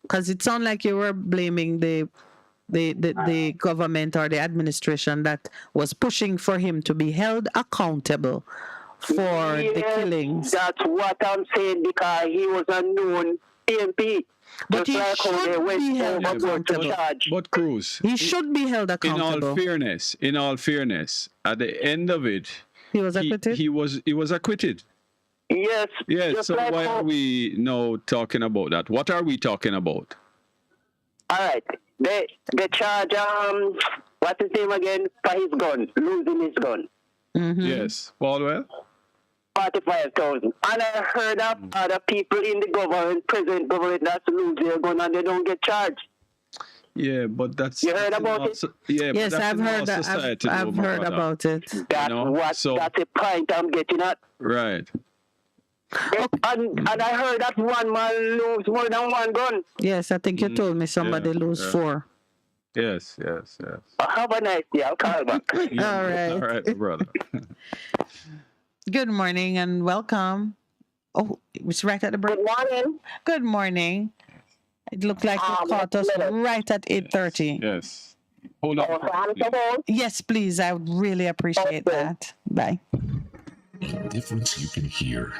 Because it sounded like you were blaming the government or the administration that was pushing for him to be held accountable for the killings. That's what I'm saying, because he was a known PMP. But he should be held accountable. But Cruz, he should be held accountable. In all fairness, at the end of it, he was acquitted. He was acquitted. Yes. Yes. So why are we now talking about that? What are we talking about? All right. They charge what's his name again, for his gun, losing his gun. Mm-hmm. Yes. Baldwell? 45,000. And I heard of other people in the government, present government, that's lose their gun and they don't get charged. Yeah, but that's... You heard about it? Yeah, yes, I've heard that. I've heard about it. That's a point I'm getting at. Right. And I heard that one man lose more than one gun. Yes, I think you told me somebody lose 4. Yes. Have a nice day. I'll call back. All right, brother. Good morning and welcome. Oh, it was right at the break. Good morning. Good morning. It looked like you caught us right at 8:30. Yes. Hold on. Yes, please. I would really appreciate that. Bye. A difference you can hear,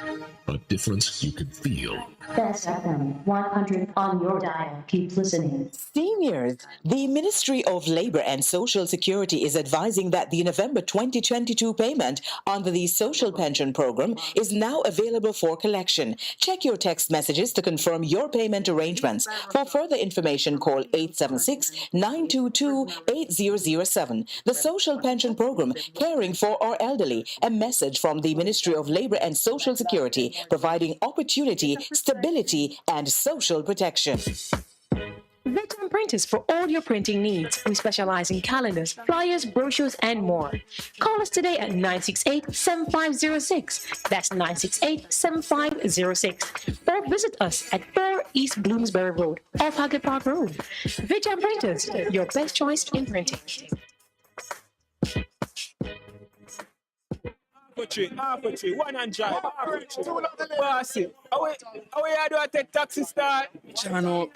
a difference you can feel. Best FM 100 on your dial. Keep listening. Seniors, the Ministry of Labor and Social Security is advising that the November 2022 payment under the Social Pension Program is now available for collection. Check your text messages to confirm your payment arrangements. For further information, call 876-922-8007. The Social Pension Program, caring for our elderly. A message from the Ministry of Labor and Social Security, providing opportunity, stability, and social protection. Veteran Printers for all your printing needs. We specialize in calendars, flyers, brochures, and more. Call us today at 968-7506. That's 968-7506. Or visit us at 4 East Bloomsbury Road, off Hagley Park Road. Veteran Printers, your best choice in printing. Arbitrary, 100, bossy. How you do I take taxi start? Chano,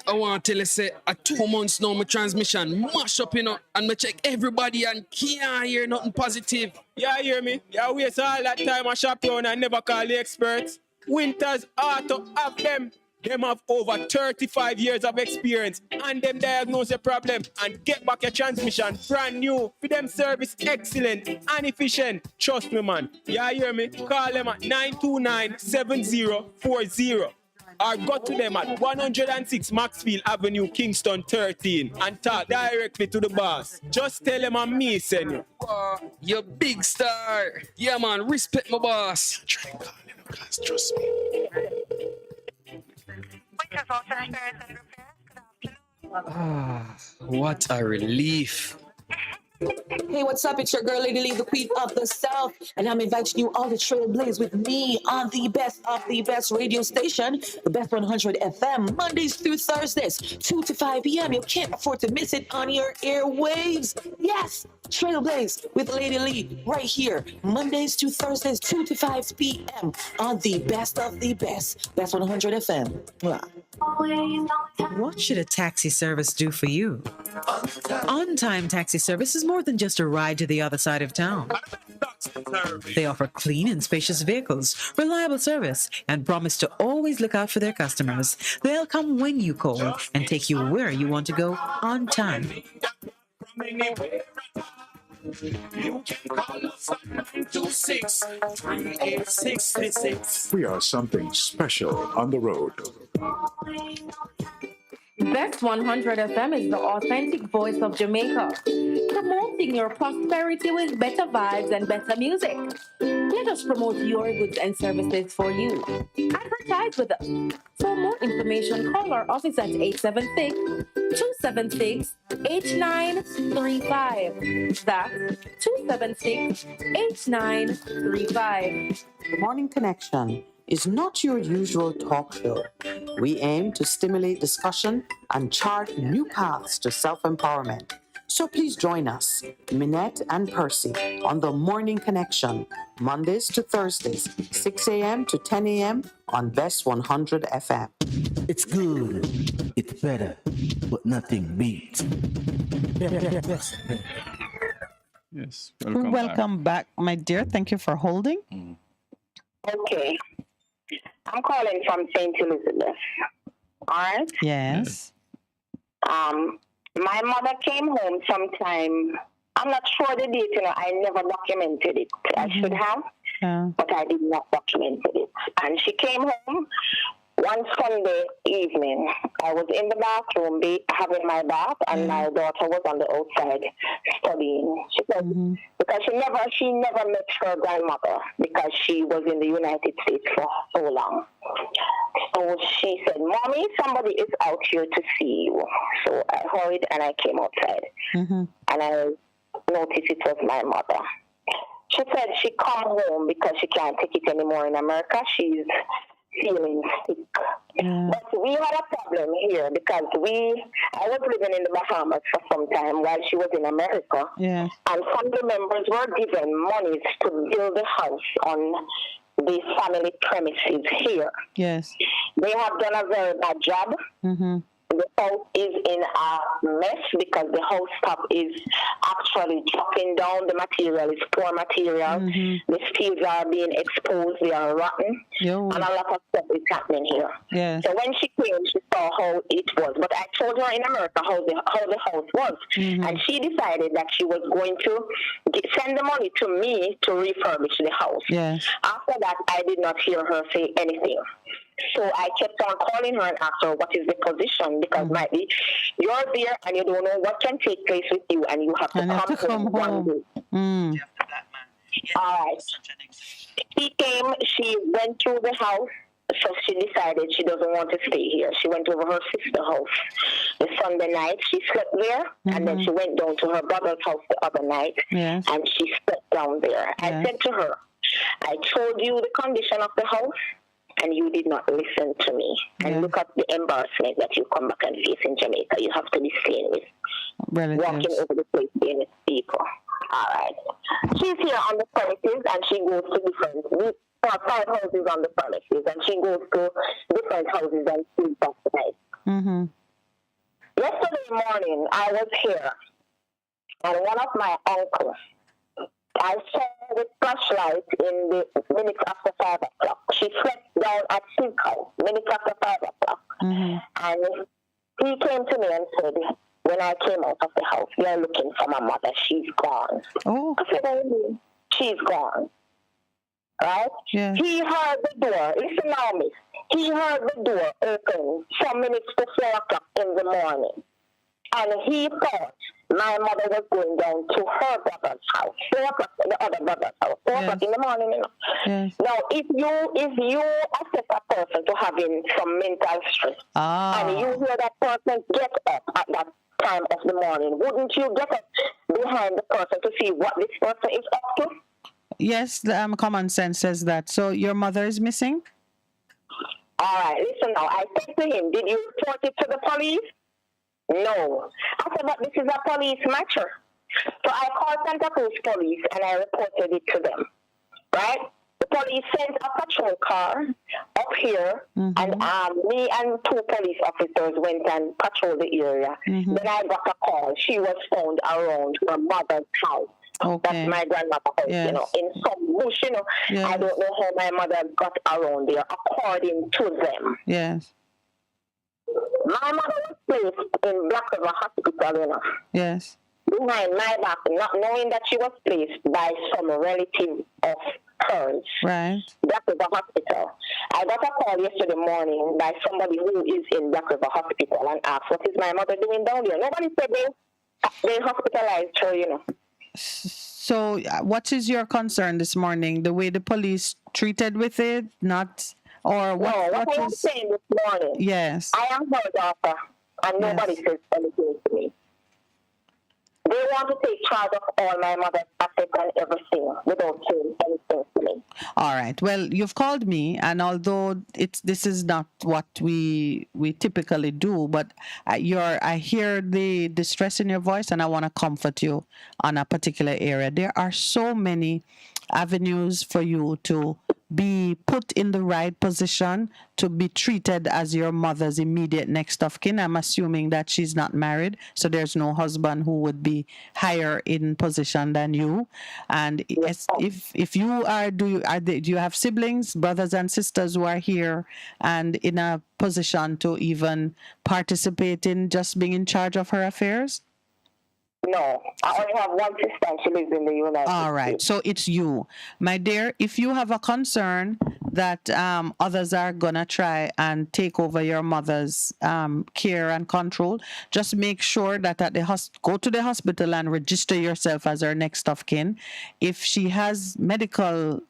I want to tell you, say, at 2 months now, my transmission mash up, and I check everybody and can't hear nothing positive. Yeah, hear me? Yeah, waste all that time I shop around and never call the experts. Winters Auto have them. Them have over 35 years of experience and them diagnose the problem and get back your transmission brand new. For them service excellent and efficient. Trust me, man. Yeah, hear me? Call them at 929-7040 or go to them at 106 Maxfield Avenue, Kingston 13 and talk directly to the boss. Just tell them I'm me, send you big star. Yeah, man, respect my boss. Try calling him, guys, trust me. What a relief. Hey, what's up? It's your girl, Lady Lee, the Queen of the South, and I'm inviting you all to trailblaze with me on the best of the best radio station, the Best 100 FM, Mondays through Thursdays, 2 to 5 p.m. You can't afford to miss it on your airwaves. Yes, Trailblaze with Lady Lee right here, Mondays to Thursdays, 2 to 5 p.m. on the best of the best, Best 100 FM. Wow. What should a taxi service do for you? On-Time Taxi Service is more than just a ride to the other side of town. They offer clean and spacious vehicles, reliable service, and promise to always look out for their customers. They'll come when you call and take you where you want to go on time. You can call us at 926-3866. We are something special on the road. Best 100 FM is the authentic voice of Jamaica, promoting your prosperity with better vibes and better music. Let us promote your goods and services for you. Advertise with us. For more information, call our office at 876-276-8935. That's 276-8935. The Morning Connection is not your usual talk show. We aim to stimulate discussion and chart new paths to self-empowerment. So please join us, Minette and Percy, on The Morning Connection, Mondays to Thursdays, 6 a.m. to 10 a.m. on Best 100 FM. It's good. It's better, but nothing beats. Yes. Welcome back, my dear. Thank you for holding. Okay. I'm calling from St. Elizabeth. All right? Yes. My mother came home sometime. I'm not sure the date, I never documented it. I should have, but I did not document it. And she came home one Sunday evening. I was in the bathroom having my bath, and my daughter was on the outside studying. She said, because she never met her grandmother because she was in the United States for so long. So she said, Mommy, somebody is out here to see you. So I hurried and I came outside. And I noticed it was my mother. She said she come home because she can't take it anymore in America. She's feeling sick. But we had a problem here because I was living in the Bahamas for some time while she was in America. And family members were given monies to build a house on the family premises here. They have done a very bad job. The house is in a mess because the house top is actually dropping down. The material is poor material. The steels are being exposed. They are rotten. And a lot of stuff is happening here. So when she came, she saw how it was. But I told her in America how the house was. And she decided that she was going to send the money to me to refurbish the house. After that, I did not hear her say anything. So I kept on calling her and asked her what is the position, because might be you're there and you don't know what can take place with you, and you have to come home one day. All right. She came, she went through the house, so she decided she doesn't want to stay here. She went over her sister's house the Sunday night. She slept there, and then she went down to her brother's house the other night, and she slept down there. I said to her, I told you the condition of the house, and you did not listen to me. And look at the embarrassment that you come back and face in Jamaica. You have to be seen with walking over the place being with people. All right. She's here on the premises, and she goes to different 5 houses on the premises, and she goes to different houses and sleeps at night. Yesterday morning, I was here, and one of my uncles, I saw the flashlight in the minutes after 5 o'clock. She slept down at his house, minutes after 5 o'clock. And he came to me and said, when I came out of the house, they're looking for my mother. She's gone. I said, oh, she's gone. Right? He heard the door. Listen now, miss. He heard the door open some minutes to 4 o'clock in the morning. And he thought my mother was going down to her brother's house, 4 o'clock, the other brother's house, 4 o'clock in the morning. Now, if you assess a person to having some mental stress, and you hear that person get up at that time of the morning, wouldn't you get up behind the person to see what this person is up to? Yes, common sense says that. So your mother is missing? All right, listen now. I said to him, did you report it to the police? No. I said, but this is a police matter. So I called Santa Cruz police and I reported it to them. Right? The police sent a patrol car up here, and me and 2 police officers went and patrolled the area. Then I got a call. She was found around her mother's house. That's my grandmother's house, in some bush, I don't know how my mother got around there, according to them. My mother was placed in Black River Hospital, behind my back, not knowing that she was placed by some relative of hers. Black River Hospital. I got a call yesterday morning by somebody who is in Black River Hospital and asked, what is my mother doing down there? Nobody said they hospitalized her, So what is your concern this morning? The way the police treated with it, not... Or what, no, what I am saying this morning, I am her daughter, and nobody says anything to me. They want to take charge of all my mother's assets and everything without saying anything to me. All right. Well, you've called me, and although this is not what we typically do, but I hear the distress in your voice, and I want to comfort you on a particular area. There are so many avenues for you to be put in the right position to be treated as your mother's immediate next of kin. I'm assuming that she's not married, so there's no husband who would be higher in position than you. And if you are, do you have siblings, brothers and sisters who are here and in a position to even participate in just being in charge of her affairs? No, I only have one sister and she lives in the United States. All right, so it's you. My dear, if you have a concern that others are going to try and take over your mother's care and control, just make sure that at the go to the hospital and register yourself as her next of kin. If she has mental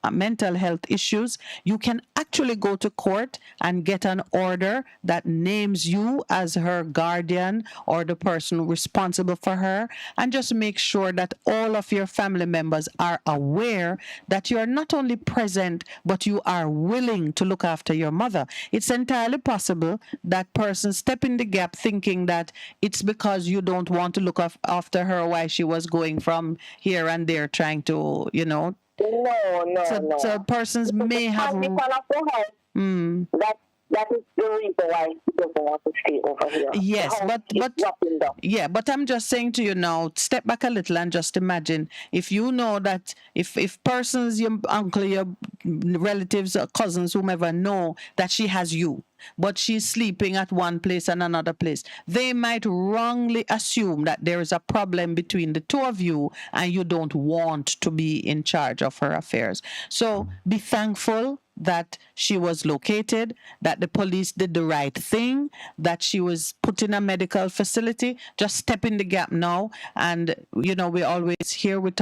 health issues, you can actually go to court and get an order that names you as her guardian or the person responsible for her, and just make sure that all of your family members are aware that you are not only present, but you are willing to look after your mother. It's entirely possible that person step in the gap thinking that it's because you don't want to look after her while she was going from here and there trying to, No. So persons may have... That is the reason why he doesn't want to stay over here. Yes, but I'm just saying to you now, step back a little and just imagine if you know that if persons, your uncle, your relatives, or cousins, whomever know that she has you, but she's sleeping at one place and another place, they might wrongly assume that there is a problem between the two of you and you don't want to be in charge of her affairs. So be thankful that she was located, that the police did the right thing, that she was put in a medical facility. Just step in the gap now. And, we always here we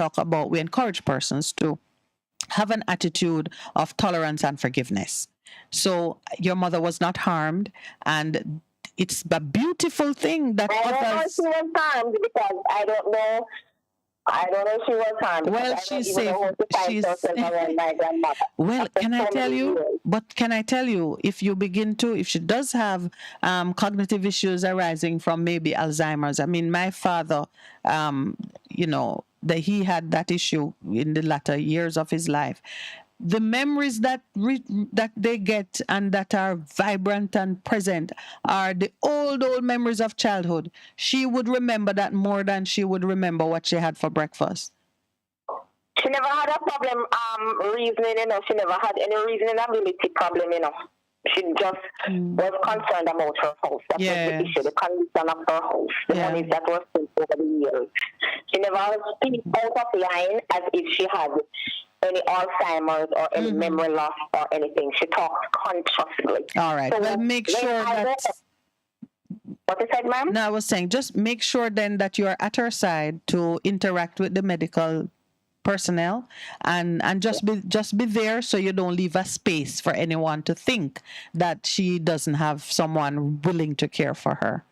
encourage persons to have an attitude of tolerance and forgiveness. So your mother was not harmed, and it's a beautiful thing that I don't know if she was harmed because I don't know if she was harmed. Well, she's safe. Well, can I tell you? But can I tell you, if she does have cognitive issues arising from maybe Alzheimer's. I mean, my father, that he had that issue in the latter years of his life. The memories that they get and that are vibrant and present are the old memories of childhood. She would remember that more than she would remember what she had for breakfast. She never had a problem reasoning, She never had any reasoning ability problem, She just was concerned about her house. That was the issue, the condition of her house, the money that was spent over the years. She never speak out of line as if she had any Alzheimer's or any memory loss or anything. She talks consciously. All right. So well, make sure that... What you said, ma'am? No, I was saying, just make sure then that you are at her side to interact with the medical personnel and just be there so you don't leave a space for anyone to think that she doesn't have someone willing to care for her.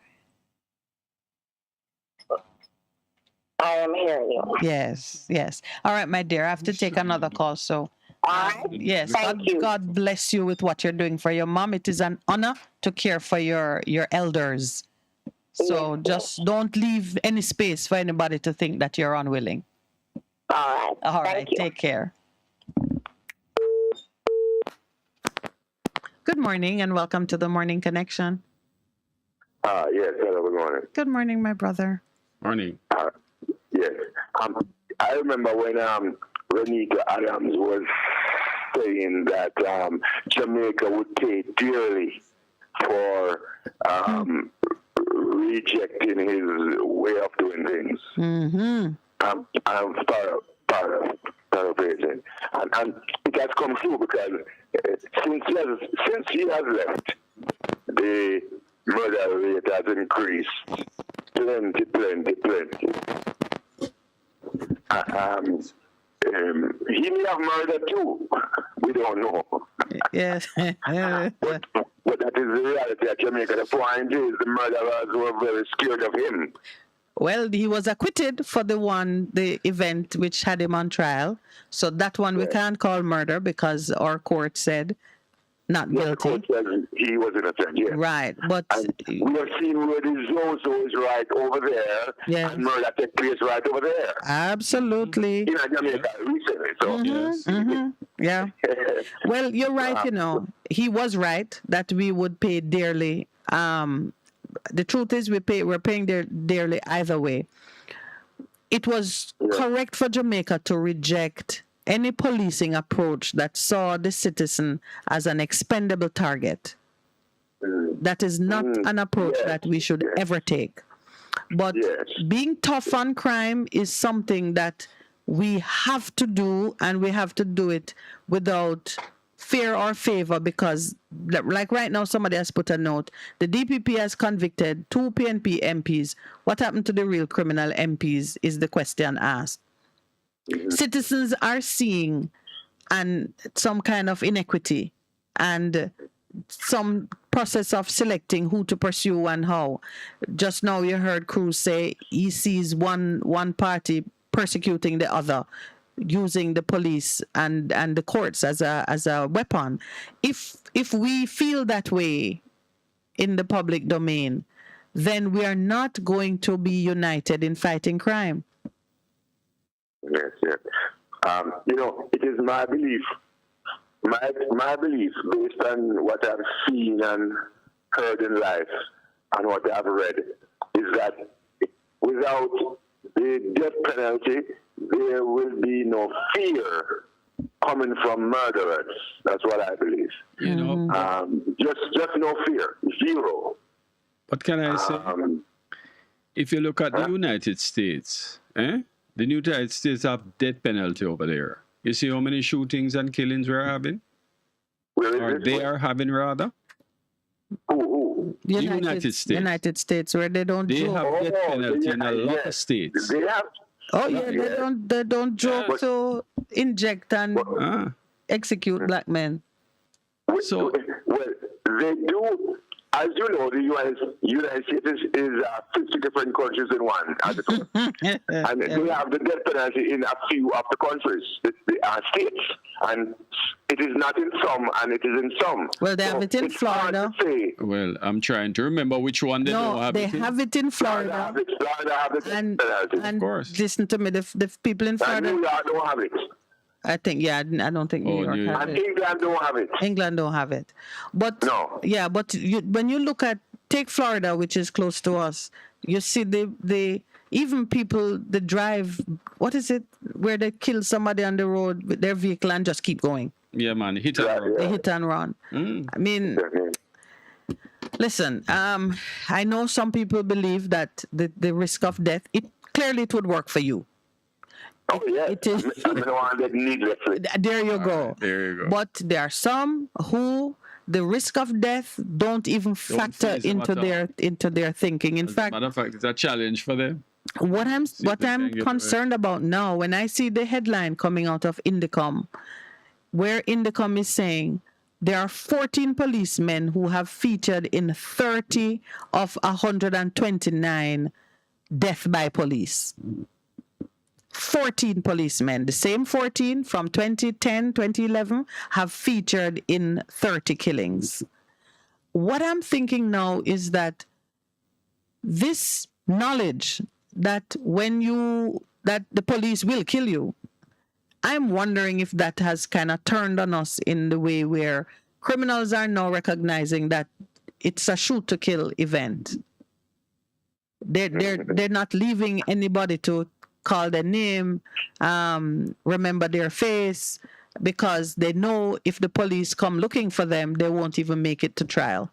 I am hearing you. Yes. All right, my dear, I have to take another call. So, all right. Yes, God bless you with what you're doing for your mom. It is an honor to care for your elders. So just don't leave any space for anybody to think that you're unwilling. All right. Thank you. Take care. Good morning and welcome to the Morning Connection. Yes, hello, good morning. Good morning, my brother. Morning. Yes. I remember when Renita Adams was saying that Jamaica would pay dearly for rejecting his way of doing things. Mm-hmm. I'm paraphrasing. And it has come true because since he has left, the murder rate has increased plenty. He may have murdered too. We don't know. Yes. but that is the reality of Jamaica. The point is the murderers were very scared of him. Well, he was acquitted for the event which had him on trial. So that one we can't call murder because our court said not guilty. The court says he was innocent, yes. Right, but and we have seen where the Zozo is right over there, yes. and murder takes place right over there. Absolutely. In Jamaica recently, so. Yeah. Well, you're right, you know. He was right that we would pay dearly. The truth is we're paying dearly either way. It was correct for Jamaica to reject any policing approach that saw the citizen as an expendable target. That is not an approach that we should ever take. But being tough on crime is something that we have to do, and we have to do it without fear or favor, because like right now somebody has put a note, the DPP has convicted 2 PNP MPs. What happened to the real criminal MPs is the question asked. Citizens are seeing some kind of inequity and some process of selecting who to pursue and how. Just now you heard Cruz say he sees one party persecuting the other, using the police and the courts as a weapon. If we feel that way in the public domain, then we are not going to be united in fighting crime. Yes. You know, it is my belief, my belief, based on what I've seen and heard in life and what I've read, is that without the death penalty, there will be no fear coming from murderers. That's what I believe. You know, just no fear, zero. What can I say? If you look at the United States, the United States have death penalty over there. You see how many shootings and killings we're having? Or they are having, rather? Who? The United States. United States, where they don't joke. Have death penalty in a lot of states. They have. Oh yeah, they don't joke to inject and execute black men. So, well, they do. As you know, the United States is 50 different countries in one at the time. And they have the death penalty in a few of the countries, the states. And it is not in some, and it is in some. Well, they have it in Florida. Well, I'm trying to remember which one they don't have. They have it in Florida. Florida have the death penalty. And of course. Listen to me, the people in Florida. And New York don't have it. I think, I don't think New York has it. England don't have it. England don't have it. But no. Yeah, but when you look at, take Florida, which is close to us, you see the even people that drive, what is it, where they kill somebody on the road with their vehicle and just keep going. Yeah, man, hit and run. They hit and run. I mean, listen, I know some people believe that the risk of death, it would work for you. Oh, yeah. It is. There you go. There you go. But there are some who the risk of death don't even factor into their thinking. In fact, matter of fact, it's a challenge for them. What I'm concerned about now, when I see the headline coming out of Indicom, where Indicom is saying there are 14 policemen who have featured in 30 of 129 death by police. 14 policemen, the same 14 from 2010, 2011, have featured in 30 killings. What I'm thinking now is that this knowledge that that the police will kill you, I'm wondering if that has kind of turned on us in the way where criminals are now recognizing that it's a shoot to kill event. They're not leaving anybody to call their name, remember their face, because they know if the police come looking for them, they won't even make it to trial.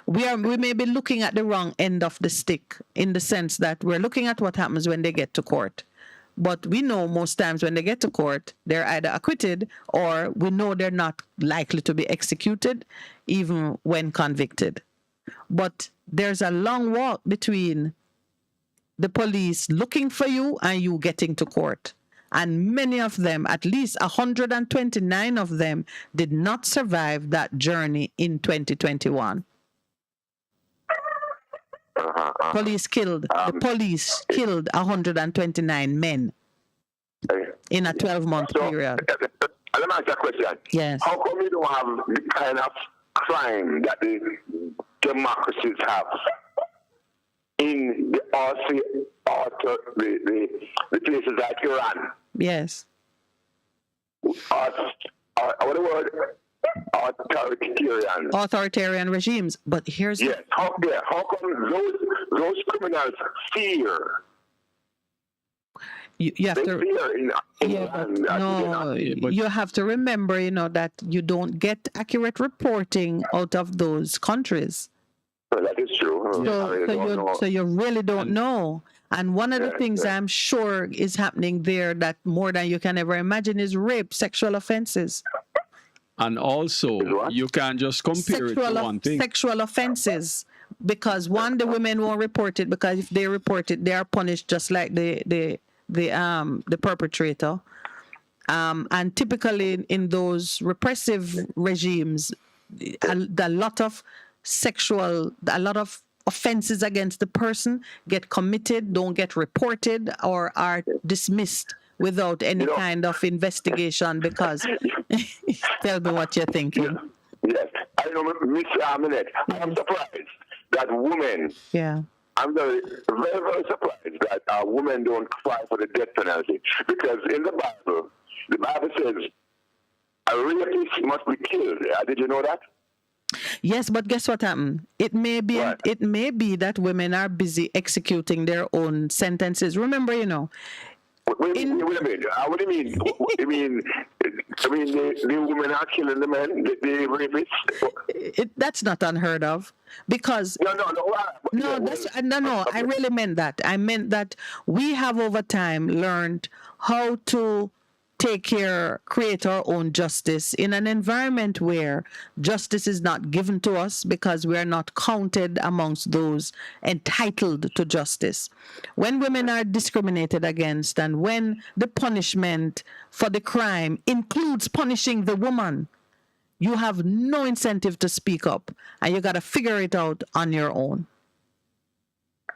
We may be looking at the wrong end of the stick, in the sense that we're looking at what happens when they get to court. But we know most times when they get to court, they're either acquitted or we know they're not likely to be executed, even when convicted. But there's a long walk between the police looking for you and you getting to court. And many of them, at least 129 of them, did not survive that journey in 2021. The police killed 129 men in a 12-month period. let me ask you a question. Yes. How come you don't have the kind of crime that the democracies have in the the places like Iran? Yes. What the word? Authoritarian. Authoritarian regimes. But here's yes. How come those criminals fear? You have to. You have to remember, that you don't get accurate reporting out of those countries. Well, that is true. So you really don't know. And one of the things I'm sure is happening there that more than you can ever imagine is rape, sexual offenses. And also, you can't just compare it to one thing. Sexual offenses. Because one, the women won't report it, because if they report it, they are punished just like the perpetrator. And typically in those repressive regimes, a lot of offenses against the person get committed, don't get reported, or are dismissed without any kind of investigation. Because tell me what you're thinking. Yes, I know, Miss Aminette. I'm surprised that women. Yeah. I'm very, very, very surprised that women don't cry for the death penalty, because in the Bible says a rapist must be killed. Did you know that? Yes, but guess what happened? It may be that women are busy executing their own sentences. Remember, Wait a minute. What do you mean? The women are killing the men, the rapists? That's not unheard of. Because I really meant that. I meant that we have over time learned how to create our own justice in an environment where justice is not given to us because we are not counted amongst those entitled to justice. When women are discriminated against, and when the punishment for the crime includes punishing the woman, you have no incentive to speak up, and you got to figure it out on your own.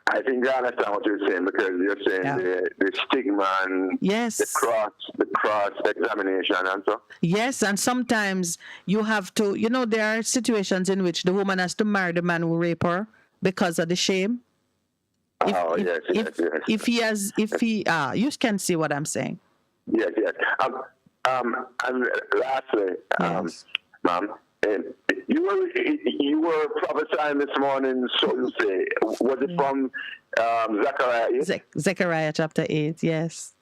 I think I understand what you're saying, because you're saying the stigma and the cross examination and so. Yes, and sometimes you have to, there are situations in which the woman has to marry the man who raped her because of the shame. If you can see what I'm saying. Yes. And lastly, ma'am, you were prophesying this morning, so you say. Was it from Zechariah? Zechariah chapter 8, yes.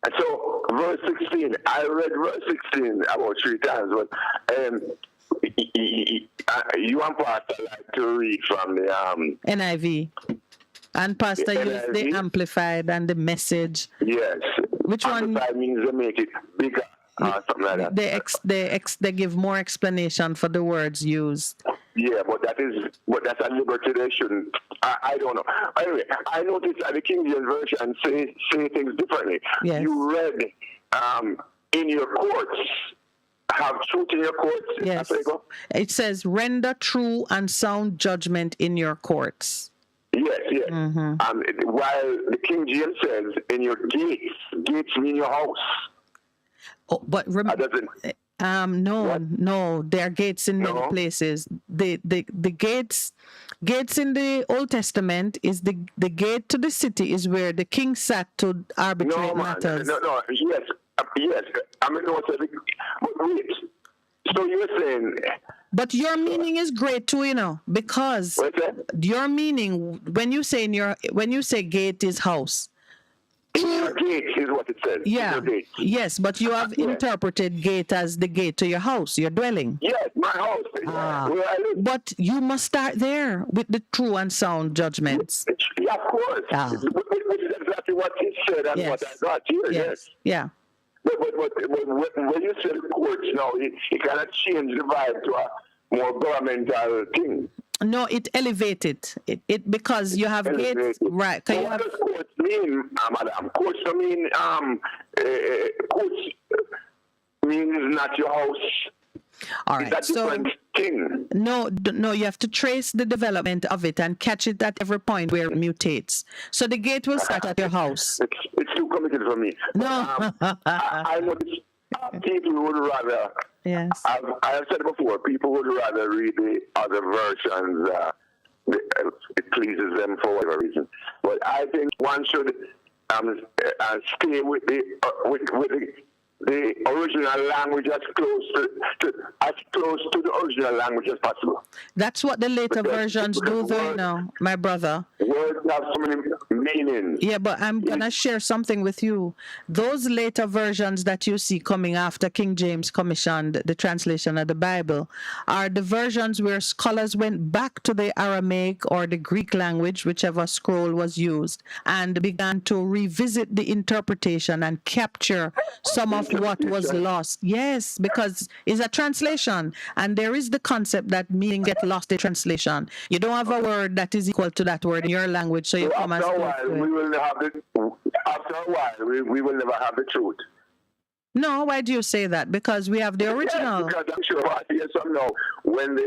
And so, verse 16, I read verse 16 about 3 times, but you and Pastor like to read from the NIV. And Pastor used the Amplified and the Message. Yes. Which Amplified one? means to make it bigger. Something like that. They give more explanation for the words used. Yeah, but that's a liberty they shouldn't. I don't know. Anyway, I noticed that the King James Version say things differently. Yes. You read in your courts, have truth in your courts. Yes. It says, render true and sound judgment in your courts. Yes. Mm-hmm. While the King James says, in your gates. Gates mean your house. Oh, but no, there are gates in many places. The gates in the Old Testament is the gate to the city is where the king sat to arbitrate matters. Yes. I mean, wait. So you're saying. But your meaning is great too, because your meaning when you say gate is house. Your gate is what it says. Yeah. Yes, but you have interpreted gate as the gate to your house, your dwelling. Yes, my house. Where I live. But you must start there with the true and sound judgments. Yeah, of course. Which is exactly what he said and what I got here. Yes. Yeah. But when you say the courts now, it cannot change the vibe to a more governmental thing. No, it elevated it because you have gates, right? So what does courts mean, madam? Courts don't mean courts means not your house. All right. That's a different thing. No, you have to trace the development of it and catch it at every point where it mutates. So the gate will start at your house. It's too complicated for me. No. I know this. People would rather. Yes. I have said it before. People would rather read the other versions. It pleases them for whatever reason. But I think one should stay with the original language as close to the original language as possible. That's what the later versions do, though, my brother. Words have so many meanings. Yeah, but I'm going to share something with you. Those later versions that you see coming after King James commissioned the translation of the Bible are the versions where scholars went back to the Aramaic or the Greek language, whichever scroll was used, and began to revisit the interpretation and capture some of what was lost. Yes, because it's a translation, and there is the concept that meaning get lost in translation. You don't have a word that is equal to that word in your language, so you come and after a while, we will never have the truth. No, why do you say that? Because we have the original. Yes, because I'm sure when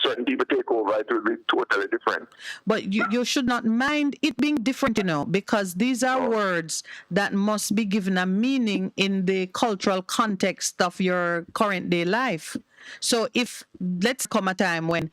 certain people take over, it will be totally different. But you should not mind it being different, because these are words that must be given a meaning in the cultural context of your current day life. So if let's come a time when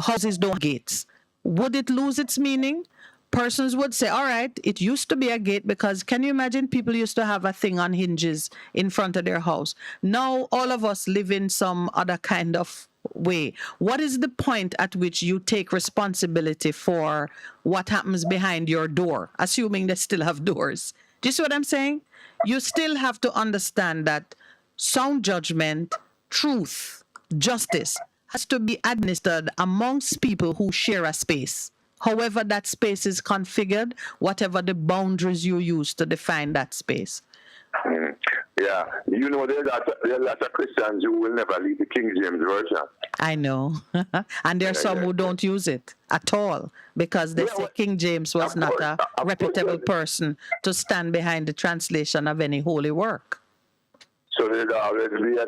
houses don't have gates, would it lose its meaning? Persons would say, all right, it used to be a gate because can you imagine people used to have a thing on hinges in front of their house? Now all of us live in some other kind of way. What is the point at which you take responsibility for what happens behind your door, assuming they still have doors? Do you see what I'm saying? You still have to understand that sound judgment, truth, justice has to be administered amongst people who share a space. However that space is configured, whatever the boundaries you use to define that space. Yeah, there are lots of Christians who will never leave the King James Version. I know. And there are some who don't use it at all because they say King James was not a reputable person to stand behind the translation of any holy work. So there'll always be a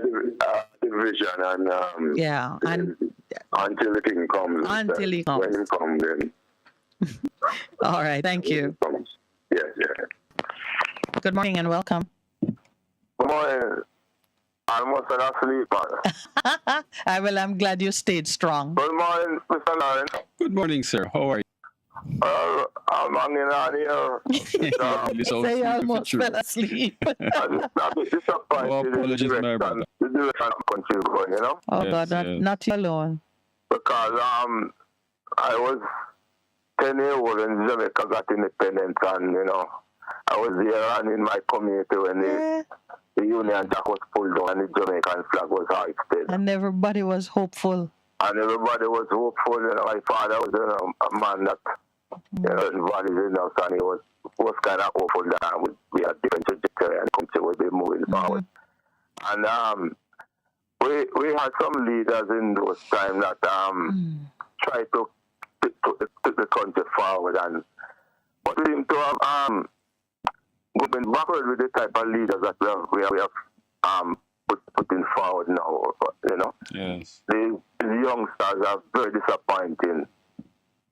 division and until the King comes. Until he comes. When he comes, then. All right, thank you. Yes. Good morning and welcome. Good morning. I must have asleep, man. I'm glad you stayed strong. Good morning, Mr. Lawrence. Good morning, sir. How are you? I'm hanging on here. Say you almost fell asleep. I'm a bit disappointed. Apologies, my brother. The direction of the country is going, Oh, yes, God, not you alone. Because I was 10 years old when Jamaica got independence, and I was there and in my community when the Union Jack was pulled down and the Jamaican flag was hoisted. And everybody was hopeful. And everybody was hopeful. My father was a man that involved in us, and he was kind of hopeful that we had different trajectory and the country would be moving forward. And we had some leaders in those times that tried to put the country forward, and but we seem to have going backward with the type of leaders that we have putting forward now. Yes. These youngsters are very disappointing.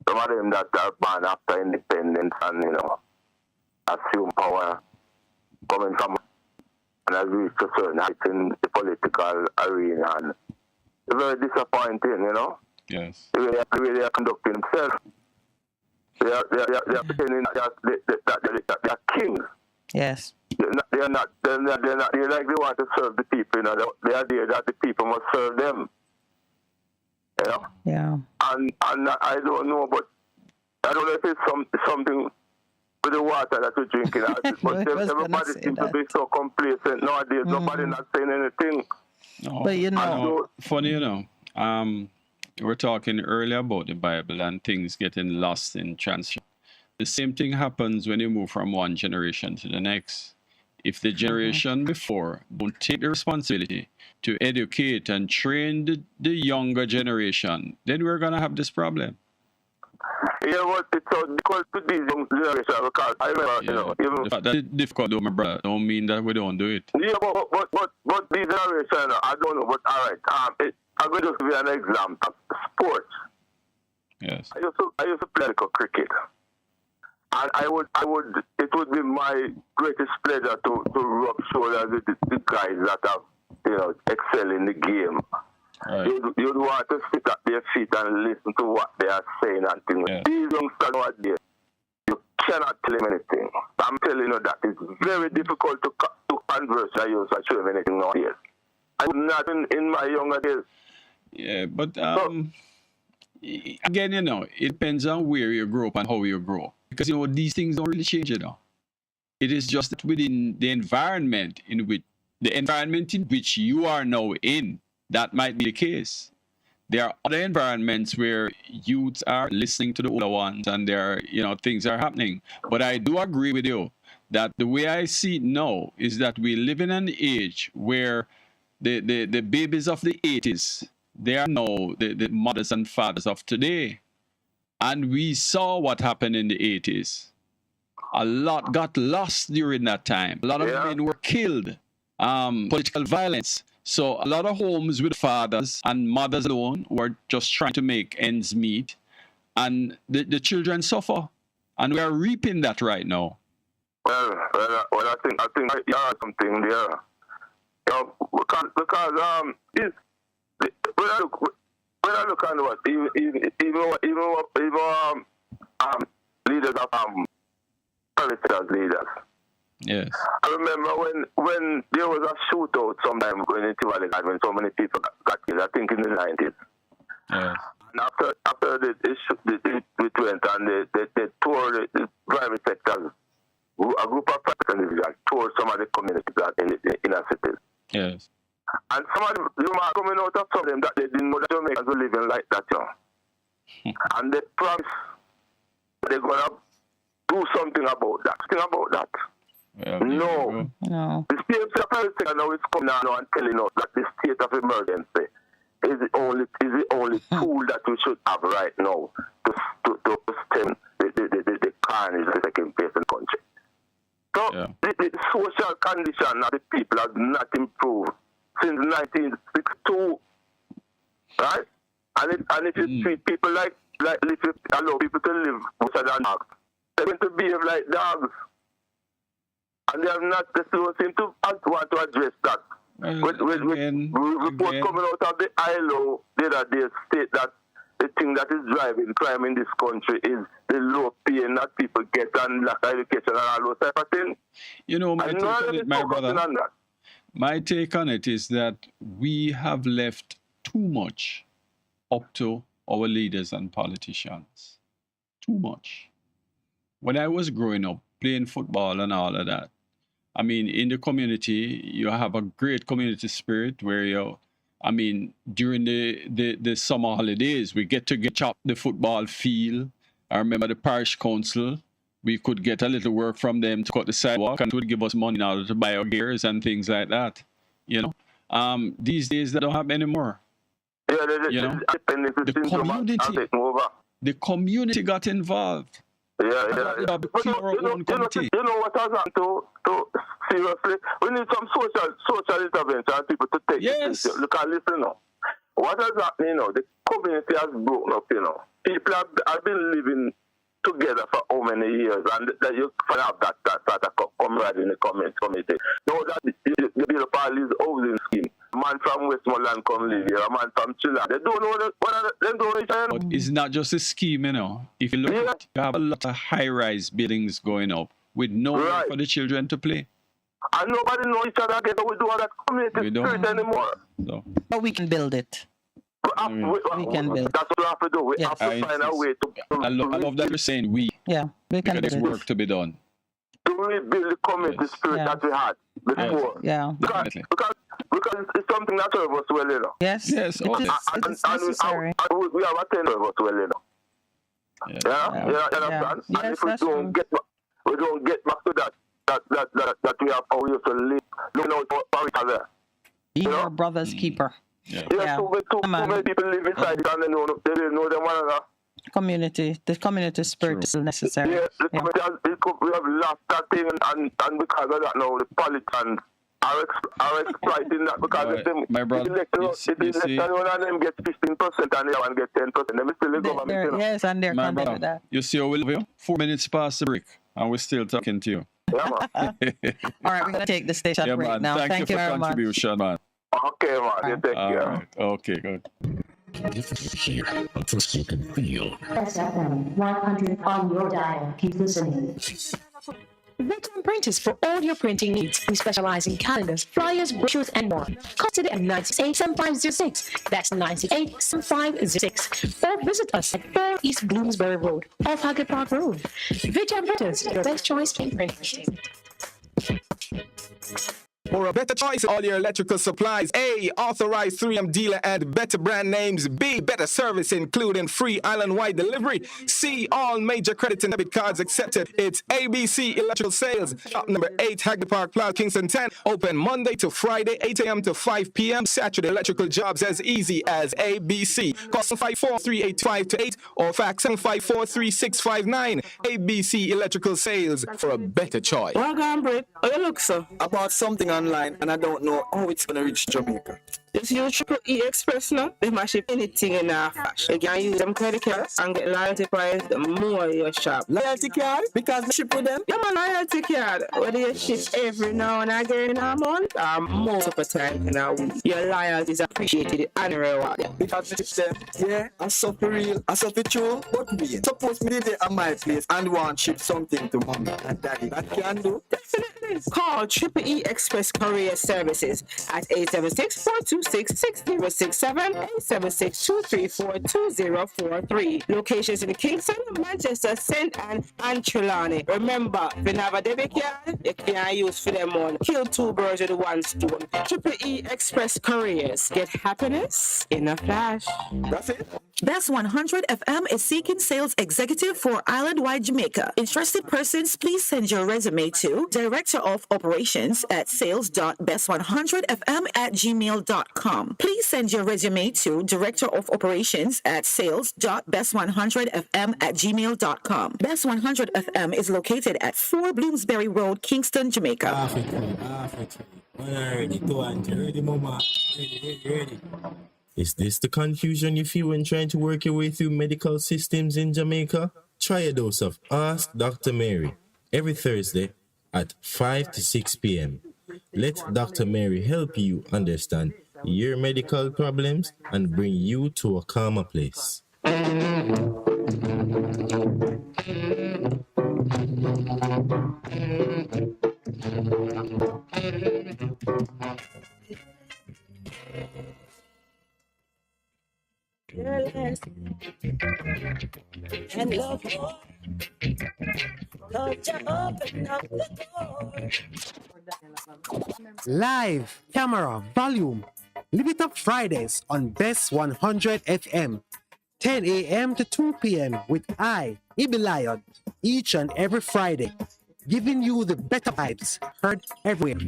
Some of them that are born after independence and assume power coming from and have reached a certain height in the political arena, and it's very disappointing, Yes. The way they are conducting themselves. They are pretending that they are kings. Yes. They're not like they want to serve the people, They are there that the people must serve them. Yeah. And I don't know, but I don't know if it's something with the water that we're drinking. But everybody seems to be so complacent nowadays. Nobody not saying anything. No, but funny, we're talking earlier about the Bible and things getting lost in translation. The same thing happens when you move from one generation to the next. If the generation before don't take the responsibility to educate and train the younger generation, then we're going to have this problem. Yeah, but it's so difficult with these young generation because I remember, even the fact that it's difficult, though, my brother, don't mean that we don't do it. Yeah, but these generation, I don't know, but all right, I'm going to just give you an example. Sports. Yes. I used to play cricket. And it would be my greatest pleasure to rub shoulders with the guys that have, excel in the game. Right. You'd want to sit at their feet and listen to what they are saying and things. Yeah. These youngsters nowadays, you cannot tell them anything. I'm telling you that it's very difficult to converse with you and show them anything nowadays. And not in my younger days. Yeah, but again, it depends on where you grow up and how you grow. Because, these things don't really change, It is just that within the environment in which you are now in, that might be the case. There are other environments where youths are listening to the older ones and there are, things are happening. But I do agree with you that the way I see it now is that we live in an age where the babies of the 80s, they are now the mothers and fathers of today. And we saw what happened in the 80s. A lot got lost during that time. A lot of men were killed. Political violence. So a lot of homes with fathers and mothers alone were just trying to make ends meet. And the children suffer. And we are reaping that right now. Well, I think you have something there. Because when I look at what even leaders of political leaders. Yes. I remember when there was a shootout sometime when in Tivoli when so many people got killed. I think in the 90s. Yes. And after it went and they tore the private sectors. A group of private individuals tore some of the communities in the inner cities. Yes. And some of them, are coming out of some of them that they didn't know that Jamaicans were living like that, And they promise they're going to do something about that. Well, no. The state of president now is coming now and telling us that the state of emergency is the only tool that we should have right now to stem the carnage that is taking place in the country. So the social condition of the people has not improved since 1962, right? And if you treat people like if you allow people to live worse than dogs, they're going to behave like dogs. And they don't seem to want to address that. With report coming out of the ILO the other day state that the thing that is driving crime in this country is the low pay that people get and lack of education and all those type of things. My take on it is that we have left too much up to our leaders and politicians. Too much. When I was growing up, playing football and all of that, I mean, in the community, you have a great community spirit where during the summer holidays, we get to chop the football field. I remember the parish council, we could get a little work from them to cut the sidewalk and it would give us money in order to buy our gears and things like that. These days that don't happen anymore. The community got involved. But you know what has happened to seriously? We need some social intervention and people to take this. Look and listen now. What has happened, the community has broken up, People have been living together for how many years, and that you can have that sort of camaraderie in the community. Now that the build up all these housing scheme. A man from Westmoreland come live here, a man from Chile. They don't know they don't know each other. But it's not just a scheme, If you look at you have a lot of high-rise buildings going up with nowhere for the children to play. And nobody knows each other again, but we don't have that community spirit anymore. So. But we can build it. We can build. That's what we have to do. We have to find a way to. I love that you're saying we. Yeah, we can because there's work to be done. To rebuild the community spirit that we had before. Yeah. Because it's something that serves us well, Yes. Yes. It is necessary. And we have a ten of us well, You understand? Yes, and if we don't get back to that we have how we used to live, looking out for each other. Be your brother's keeper. Too many people live inside it and they don't know them one another. The community spirit is necessary. Yes, we have lost that thing, and because of that now, the politicians are exploiting that because my brother, one of them gets 15% and the other one gets 10%. They still the government. Yes, and they're content with that. You see how we live here? 4 minutes past the break. And we're still talking to you. Yeah, man. All right, we're going to take the station Yeah, break man. now. Thank you for very much. contribution, man. Okay, man. You take All care. right. Okay, good. Different here, but first you can feel. SFM 100 on your dial. Keep listening. Veteran Printers for all your printing needs. We specialize in calendars, flyers, brochures, and more. Call today at 968-7506. That's 968-7506. Or visit us at 4 East Bloomsbury Road, off Haggard Park Road. Veteran Printers, your best choice in printing. For a better choice, all your electrical supplies. A, authorized 3M dealer and better brand names. B, better service including free island-wide delivery. C, all major credit and debit cards accepted. It's ABC Electrical Sales. Shop number 8, Hagley Park Plaza, Kingston 10. Open Monday to Friday, 8 a.m. to 5 p.m. Saturday, electrical jobs as easy as ABC. Call 754-385-8 or fax 754-3659. ABC Electrical Sales for a better choice. Well, on, Brit. Oh, you look, sir, about something online, and I don't know how it's gonna reach Jamaica. Just use Triple E Express now. They might ship anything in our flash. You can use them credit cards and get loyalty points the more you shop. Loyalty card? Because they ship with them? Yeah, man, loyalty card. Whether you ship every now and again in a month or most of the time in a week, your loyalty is appreciated and rewarded. Because they ship them, yeah, I suffer real, I suffer true, but me. Suppose me did it at my place and want to ship something to mommy and daddy. That can do? Definitely. Call Triple E Express Courier Services at 876-426-6067, 876-234-2043. Locations in Kingston, Manchester, St. Anne, and Trelawney. Remember, if you have a debit card, you can use for them on. Kill two birds with one stone. Triple E Express Couriers. Get happiness in a flash. That's it. Best 100 FM is seeking sales executive for island-wide Jamaica. Interested persons, please send your resume to Director of Operations at sales.best100fm@gmail.com. Please send your resume to Director of Operations at sales.best100fm@gmail.com. Best 100 FM is located at 4 Bloomsbury Road, Kingston, Jamaica. Ready, mama. Ready. Is this the confusion you feel when trying to work your way through medical systems in Jamaica? Try a dose of Ask Dr. Mary every Thursday at 5 to 6 p.m. Let Dr. Mary help you understand your medical problems and bring you to a calmer place. Fearless and love more. Lord, you open up the door. Live, camera, volume. Live it up Fridays on Best 100 FM. 10 a.m. to 2 p.m. with I, Ibi Lion, each and every Friday. Giving you the better vibes heard everywhere.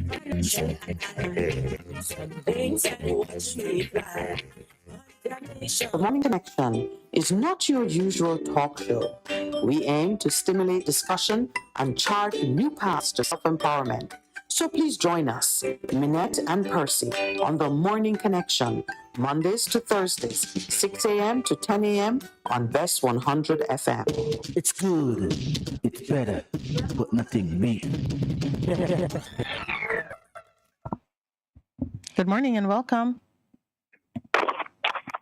The Morning Connection is not your usual talk show. We aim to stimulate discussion and chart new paths to self-empowerment. So please join us, Minette and Percy, on The Morning Connection, Mondays to Thursdays, 6 a.m. to 10 a.m. on Best 100 FM. It's good, it's better, but nothing beats. Good morning and welcome.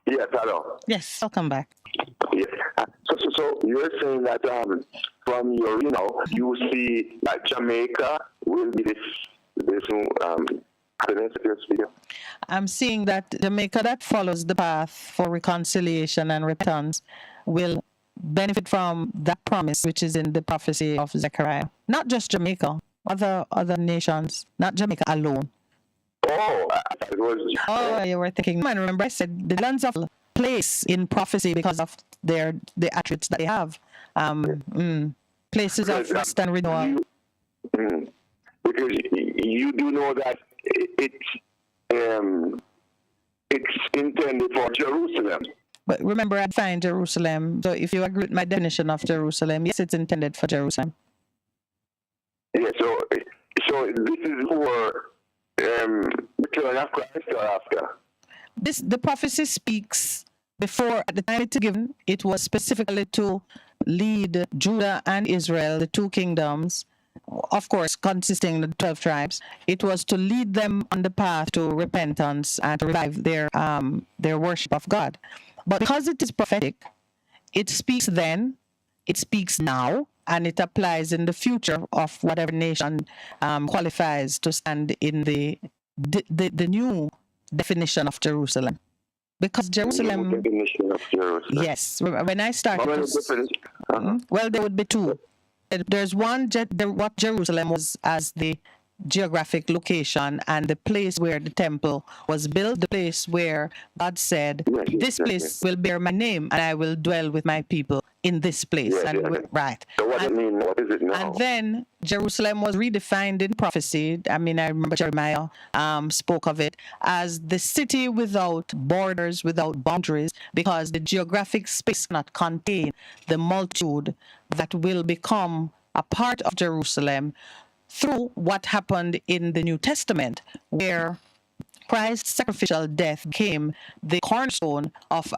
Yes, hello. Yes, welcome back. Yes. So you're saying that from your, you see that Jamaica will be this video. I'm seeing that Jamaica that follows the path for reconciliation and repentance will benefit from that promise, which is in the prophecy of Zechariah. Not just Jamaica, other nations, not Jamaica alone. Oh, it was. Oh, you were thinking. Man, remember I said the lands of place in prophecy because of the attributes that they have. Places of rest and renewal. Because you do know that it's intended for Jerusalem. But remember, I find Jerusalem. So if you agree with my definition of Jerusalem, yes, it's intended for Jerusalem. Yeah. So this is for the killing of Christ or after. The prophecy speaks before, at the time it's given, it was specifically to lead Judah and Israel, the two kingdoms, of course, consisting of the 12 tribes. It was to lead them on the path to repentance and to revive their worship of God. But because it is prophetic, it speaks then, it speaks now, and it applies in the future of whatever nation qualifies to stand in the new definition of Jerusalem. Because Jerusalem, definition of Jerusalem. yes, when I started, well, there would be two. There's one, what Jerusalem was as the geographic location and the place where the temple was built, the place where God said, this place will bear my name and I will dwell with my people in this place. Right. So what does it mean? What is it now? And then Jerusalem was redefined in prophecy. I mean, I remember Jeremiah spoke of it as the city without borders, without boundaries, because the geographic space cannot contain the multitude that will become a part of Jerusalem through what happened in the New Testament, where Christ's sacrificial death became the cornerstone of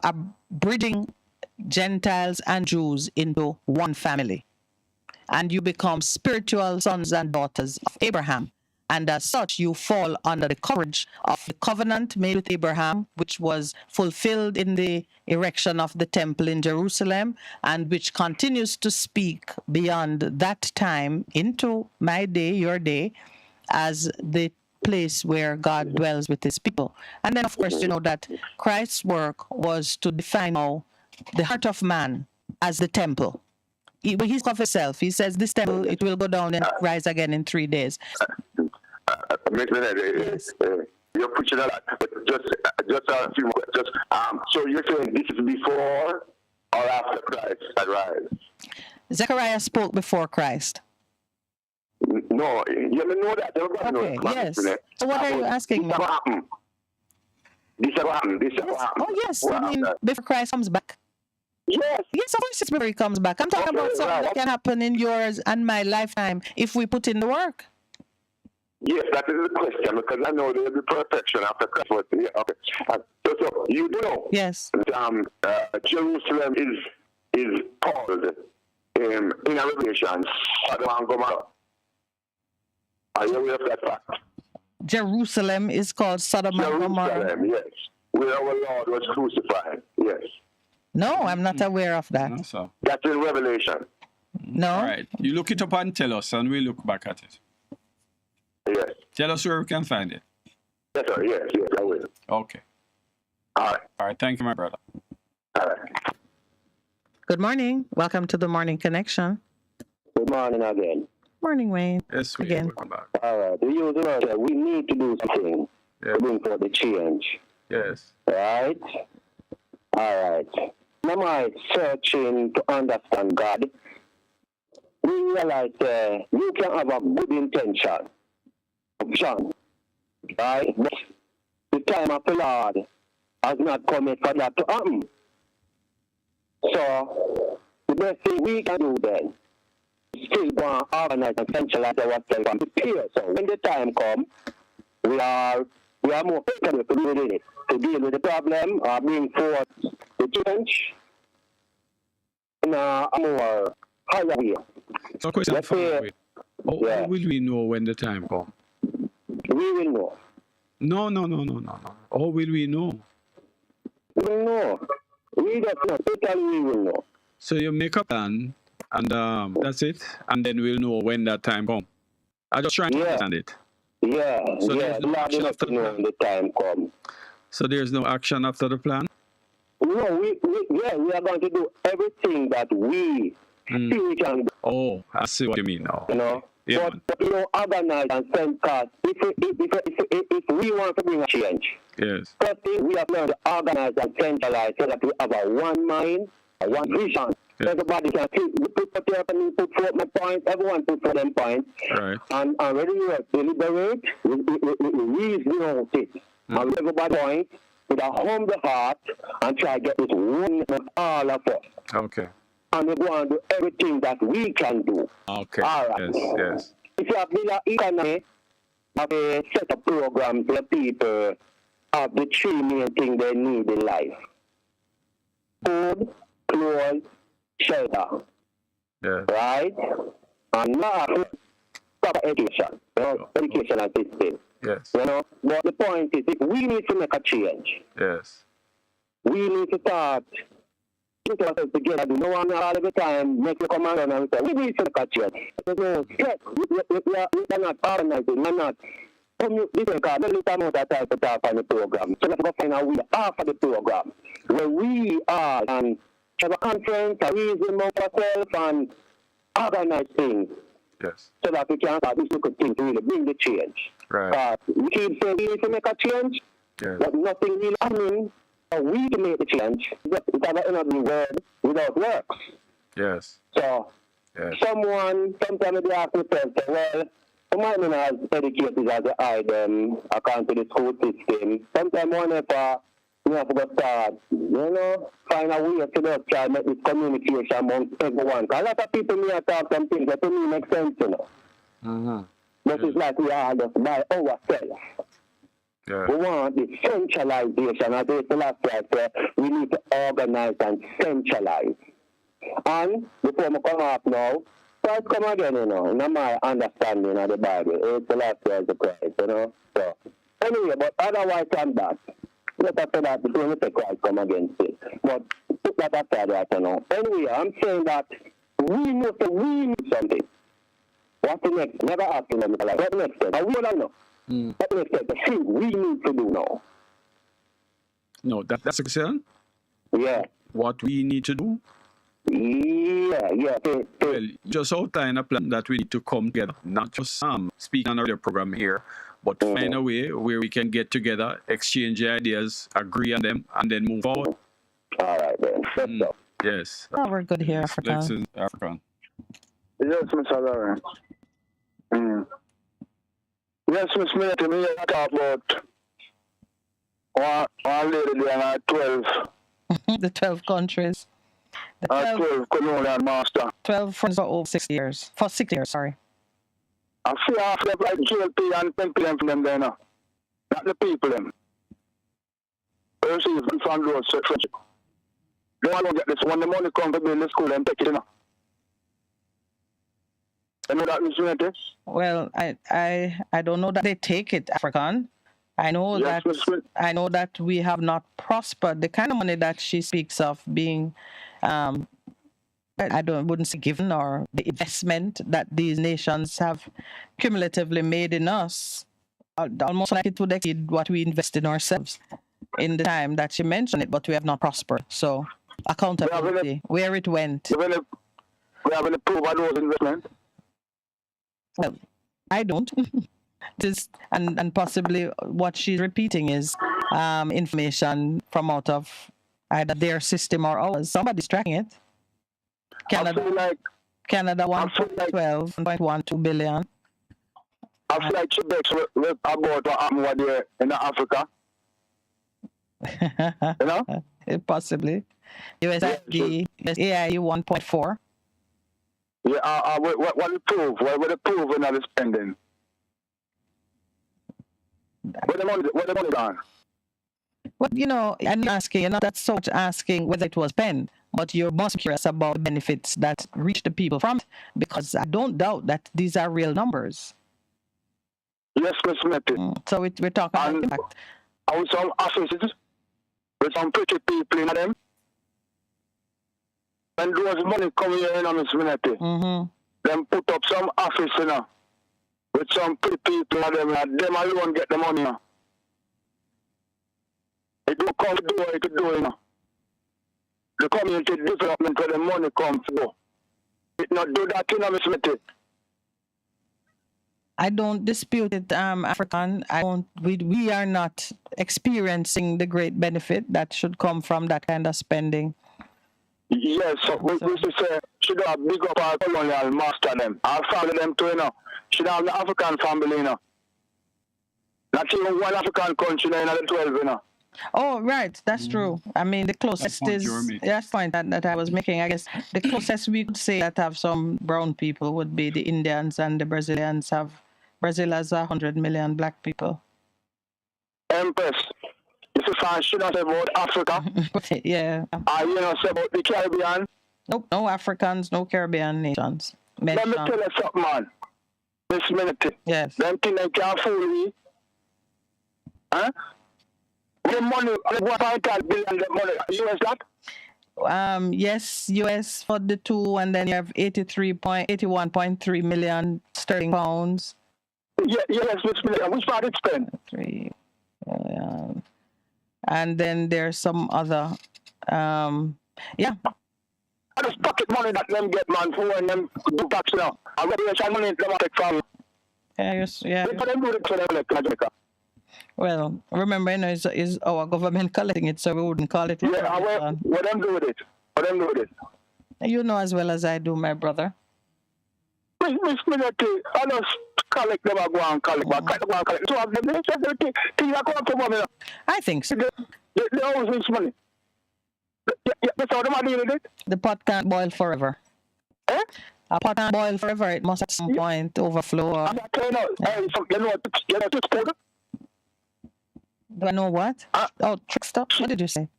bridging Gentiles and Jews into one family. And you become spiritual sons and daughters of Abraham. And as such, you fall under the coverage of the covenant made with Abraham, which was fulfilled in the erection of the temple in Jerusalem, and which continues to speak beyond that time into my day, your day, as the place where God dwells with his people. And then, of course, you know that Christ's work was to define now the heart of man as the temple. He spoke of himself. He says, this temple, it will go down and rise again in 3 days. Yes. You're preaching a lot, but just a few more. So you're saying this is before or after Christ arrived? Zechariah spoke before Christ. No, you know that. Okay, yes. So what are you asking me? This will happen. Oh, yes. I mean, before Christ comes back. Yes. Yes, of course it's before he comes back. I'm talking about something that can happen in yours and my lifetime if we put in the work. Yes, that is the question, because I know there will be perfection after Christ. Yeah, okay. So you do know Jerusalem is called in a Revelation Sodom and Gomorrah. Are you aware of that fact? Jerusalem is called Sodom and Gomorrah. Jerusalem, yes. Where our Lord was crucified, yes. No, I'm not aware of that. No, so. That's in Revelation. No. All right. You look it up and tell us, and we look back at it. Yes. Tell us where we can find it. Yes, sir. Yes, I will. Okay. All right. All right. Thank you, my brother. All right. Good morning. Welcome to the Morning Connection. Good morning again. Morning, Wayne. Yes, we again. Welcome back. All right. We use the word, we need to do something to bring forth the change. Yes. Right? All right. Am I searching to understand God? We realize you can have a good intention, right? But the time of the Lord has not come yet for that to happen. So, the best thing we can do then is still go and organize and centralize ourselves and prepare. So, when the time comes, we are more capable to deal with the problem or bring forth the change in a more higher way. So, question for you. How will we know when the time comes? We will know. No. How will we know? We will know. We don't know. Totally we will know. So you make a plan, and that's it, and then we'll know when that time comes. I'm just trying to understand it. Yeah, so there's no action after the plan. When the time comes. So there's no action after the plan? No, we are going to do everything that we see we can do. Oh, I see what you mean now. You know? Yeah, but you know, organize and send cards. If we want to bring a change, yes. First thing we have learned to organize and centralize so that we have a one mind, a one vision. Yes. Everybody can see, put forth my points, everyone put forth them points. Right. And when we deliberate, we reason out it. And everybody point with a humble heart and try to get this one of all of us. Okay. And we go and do everything that we can do. Okay. All right. Yes. If you have built an economy, have a set of programs where people have the three main things they need in life: food, clothes, shelter. right? And not proper education, educational system. Yes. But the point is, if we need to make a change, Yes. we need to start put ourselves together. Do no one all the time make the command and say, we need to make a change. We are not organizing, we are not. Listen, God, let me amount of time to talk on the program. So let's go find a way after the program where we are and have a conference, a reason among ourselves and organize things. Yes. So that we can start this little thing to really bring the change. Right. We keep saying we need to make a change, but nothing really happening. We to make the change. It has not been word without works. Yes. So sometimes they ask themselves, well, might not as educated as I them according to the school system. Sometimes whenever we have to start, find a way to just try to make this communication among everyone. Because a lot of people may talk some things that to me make sense, But it's like we are just by ourselves. Yeah. We want the centralization. As the last slide, we need to organize and centralize. And before we come up now, let's come again, in my understanding of the Bible. It's the last words of Christ, So, anyway, but otherwise than that, let us say that before we say Christ come against it. But put that aside right now. Anyway, I'm saying that we need something. What's the next? Never asking them, like, what's the next step? And we don't know. What's the next step? The thing we need to do now. No, that's a question? Yeah. What we need to do? Yeah. Well, just outline a plan that we need to come together, not just speak on our program here, but find a way where we can get together, exchange ideas, agree on them, and then move forward. All right, then. Yes. Oh, we're good here, African. Listen, African. Yes, Mr. Lauren. Yes, Miss Minute, me talk about one lady there, 12. The 12 countries. The 12 colonial master. 12 for over 6 years. For 6 years, sorry. I see half of them like GLP and 10 PM from them there now. Not the people them. Receive from those friendship. They want to get this when the money comes to build the school and take it, You know that, Miss Unity? Well, I don't know that they take it, African. I know that we have not prospered. The kind of money that she speaks of being, wouldn't say given, or the investment that these nations have cumulatively made in us, almost like it would exceed what we invest in ourselves in the time that she mentioned it, but we have not prospered. So accountability, where it went. We have any proof of those investments? Well, I don't. And possibly what she's repeating is information from out of either their system or ours. Somebody's tracking it. Canada 1.12 billion. I feel like Quebec's about what happened there in Africa. Possibly. USAID 1.4. Yeah, what the proof? What the proof in the spending? Where the money gone? Well, I'm not asking, you're not that so much asking whether it was spent, but you're most curious about the benefits that reach the people from it, because I don't doubt that these are real numbers. Yes, Miss Metty. So we're talking about impact. With some offices, with some pretty people in them, and those money come here, Miss Metty. Them put up some office, with some pretty people in them, and them alone get the money, It don't come to do what it do, The community development where the money comes to. It not do that, Miss Metty. I don't dispute it, African. We are not experiencing the great benefit that should come from that kind of spending. Yes, so we should say, should have big up our colonial master them. Our family them too, Should have the African family, Not even one African country in the 12, Oh, right. That's true. I mean, the closest is that's the point that I was making. I guess the closest we could say that have some brown people would be the Indians and the Brazilians. Brazil has 100 million black people. Empress, if you find should not say about Africa, yeah. say about the Caribbean, Nope, no Africans, no Caribbean nations. Let me tell you something, man. Miss Minute. Yes. Them things they can't fool me. Huh? The money, 1.5 billion the money, US that? Yes, US for the two, and then you have 81.3 million sterling pounds. Yeah, yes, Miss Minute. Which part it's spent? 3 million. And then there's some other, yeah. That's pocket money that them get, man, for when them do tax now. And radiation money them take from. Yeah, yes, yeah. For them do it for them like Jamaica. Well, remember, you know, it's our government collecting it, so we wouldn't call it. Yeah, and what them do with it? What them do with it? You know as well as I do, my brother. Miss Minute, I just collect them, I go and collect, but I go and collect. So them things are coming from money. I think so. They always miss money. Yeah, that's how them are dealing with it. The pot can't boil forever. Eh? A pot can't boil forever. It must at some point overflow. I'm telling you, hey, so you know trick powder? Do I know what? Oh, trick stuff? What did you say?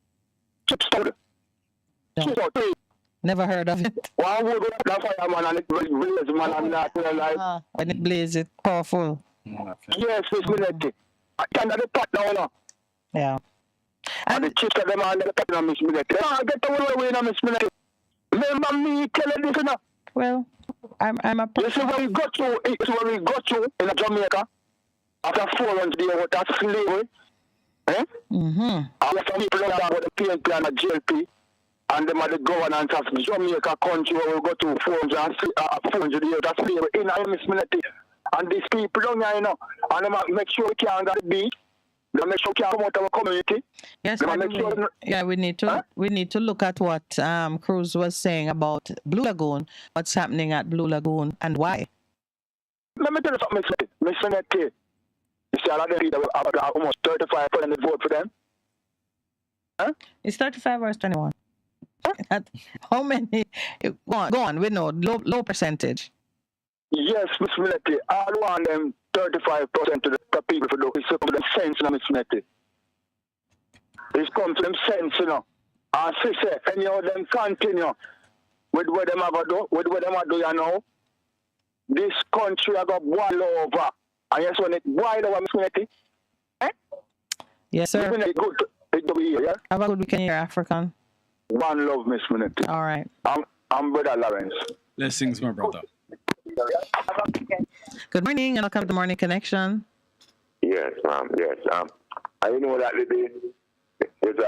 Trick powder. No. Never heard of it. One wood with that fireman and it blaze, man, and that, you know, like. When it blazes, it's powerful. Yes, Miss Minute. I can't have the pot now, no. Yeah. And the chips of them and the pot now, Miss Minute. I get the one away now, Miss Minute. Remember me telling this, you know? Well, I'm a... You see, when we got to in Jamaica, after 400 years with that slavery, eh? Mm-hmm. And some people know that with the PNP and the GLP, and them are the governance of Jamaica country where we go to 400 years of slavery in a Miss Minute. And these people down here, you know, and they make sure we can't get the beat. They make sure we can't promote our community. Yes, we need to look at what Cruz was saying about Blue Lagoon, what's happening at Blue Lagoon, and why. Let me tell you something, Miss Minute. You see, a lot of people have almost 35% vote for them. Huh? It's 35 or 21. How many? Go on. We know low percentage. Yes, Miss Minute. I want them 35% to the people for it's come to them sense, you know, Miss Minute. It's come to them sense, you know. And sister, any of them continue with what them have to do, you know. This country have got boil over. And yes, when it boil over, Miss Minute. Eh? Yes, sir. It will be here, yeah? Have a good weekend here, African. One love, Miss Minute. All right. I'm Brother Lawrence. Blessings, my brother. Good morning, and welcome to the Morning Connection. Yes, ma'am. Yes. I know that there's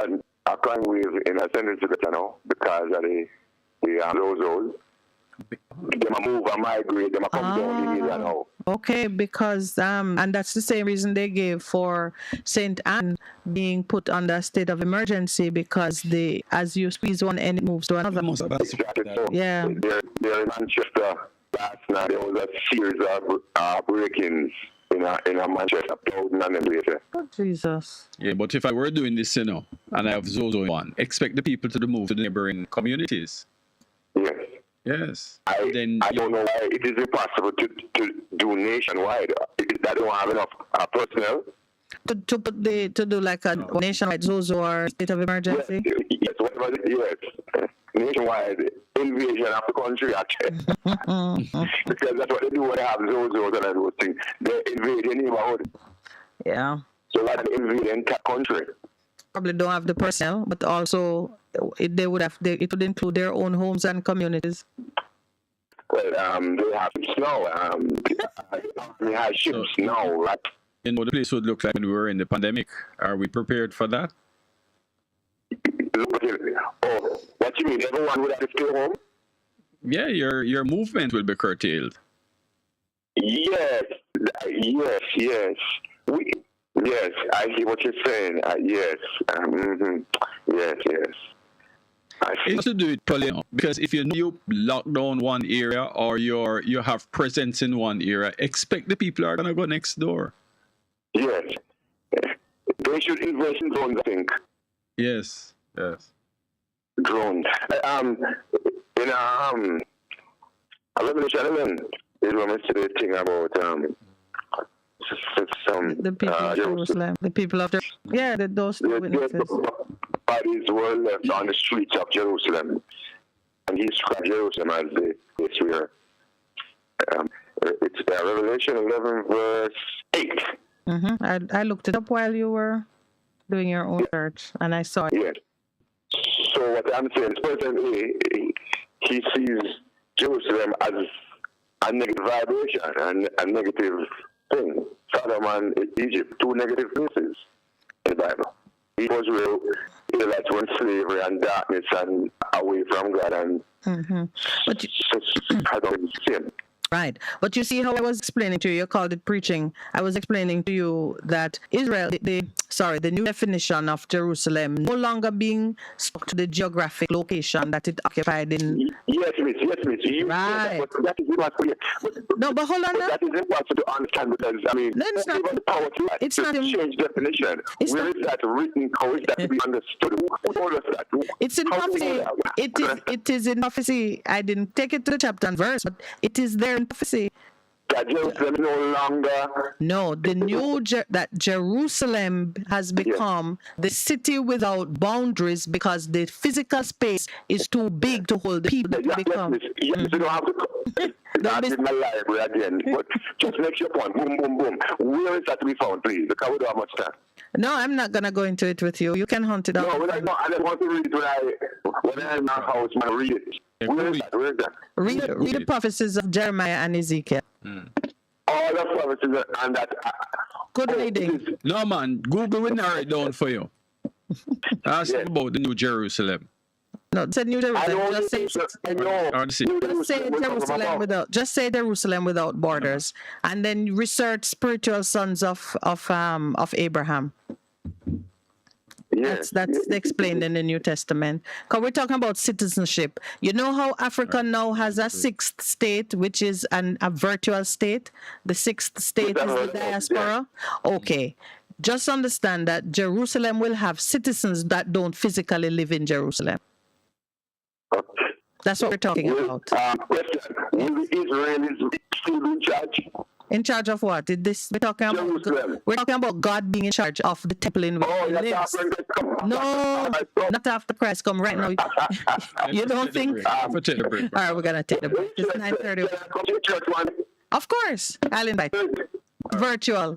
a crime wave in a sentence to the channel because of the those. They move and migrate, they come down the area now. Okay, because and that's the same reason they gave for St. Anne being put under a state of emergency, because as you squeeze one end, it moves to another. Exactly. So yeah. They're in Manchester last night. There was a series of break-ins in a Manchester, Plowden and the Oh, Jesus. Yeah, but if I were doing this, you know, and I have Zozo on, expect the people to move to the neighboring communities. Yes. Yes. I don't know why it is impossible to do nationwide. That don't have enough personnel. To do like a nationwide Zozo or state of emergency? Yes. Nationwide invasion of the country, actually. Because that's what they do when they have Zozos and those things. They invade your neighborhood. Yeah. So like they invade the entire country. Probably don't have the personnel, but also it would include their own homes and communities. Well, they have ships now. They have ships now, right? You know, the place would look like when we were in the pandemic. Are we prepared for that? Oh, what you mean? Everyone would have to stay home? Yeah, your movement will be curtailed. Yes. Yes, I see what you're saying. Yes. Yes. It's to do it probably, because if you lock down one area or you have presence in one area, expect the people are gonna go next door. Yes. They should invest in drones, I think. Yes. Drones. In Revelation 11 is when we say the thing about the people of Jerusalem. The people of those two witnesses. Bodies were left on the streets of Jerusalem. And he described Jerusalem as the place where it's Revelation 11 verse 8. I looked it up while you were doing your own search, and I saw it. Yes. So what I'm saying is, personally, he sees Jerusalem as a negative vibration and a negative thing. Sodom and Egypt, two negative places in the Bible. It was where Israelites were in slavery and darkness and away from God, and But I don't see him. Right. But you see how I was explaining to you, you called it preaching. I was explaining to you that Israel, the new definition of Jerusalem, no longer being stuck to the geographic location that it occupied in. Yes, miss. Right. That is impossible. No, but hold on. That is impossible to understand because, I mean, no, it's not. The power to change definition. Where is that written? How is that to be understood? Who told us that? It's in prophecy. It is in prophecy. I didn't take it to the chapter and verse, but it is there in prophecy. That Jerusalem no longer. No, the new that Jerusalem has become the city without boundaries because the physical space is too big to hold the people that become. Yes, you don't have to. That is my library again. But just make your point. Boom, boom, boom. Where is that to be found, please? Because we don't have much time. No, I'm not gonna go into it with you. You can hunt it out. No, I just want to read it when I'm in my house. I read it. Where is that? Read the prophecies of Jeremiah and Ezekiel. All the prophecies and that. Good reading. No, man. Google will narrow it down for you. Ask about the New Jerusalem. No, say New Jerusalem. Just say Jerusalem without borders, and then research spiritual sons of Abraham. That's explained in the New Testament. Because we're talking about citizenship. You know how Africa now has a sixth state, which is a virtual state? The sixth state is the diaspora? Okay. Just understand that Jerusalem will have citizens that don't physically live in Jerusalem. That's what we're talking about. Will Israel still in charge? In charge of what? We're talking about God being in charge of the temple in which he lives. No, not after Christ come right now. You don't think? All right, we're gonna take the break. It's 9:30. Of course, I'll invite you. Virtual.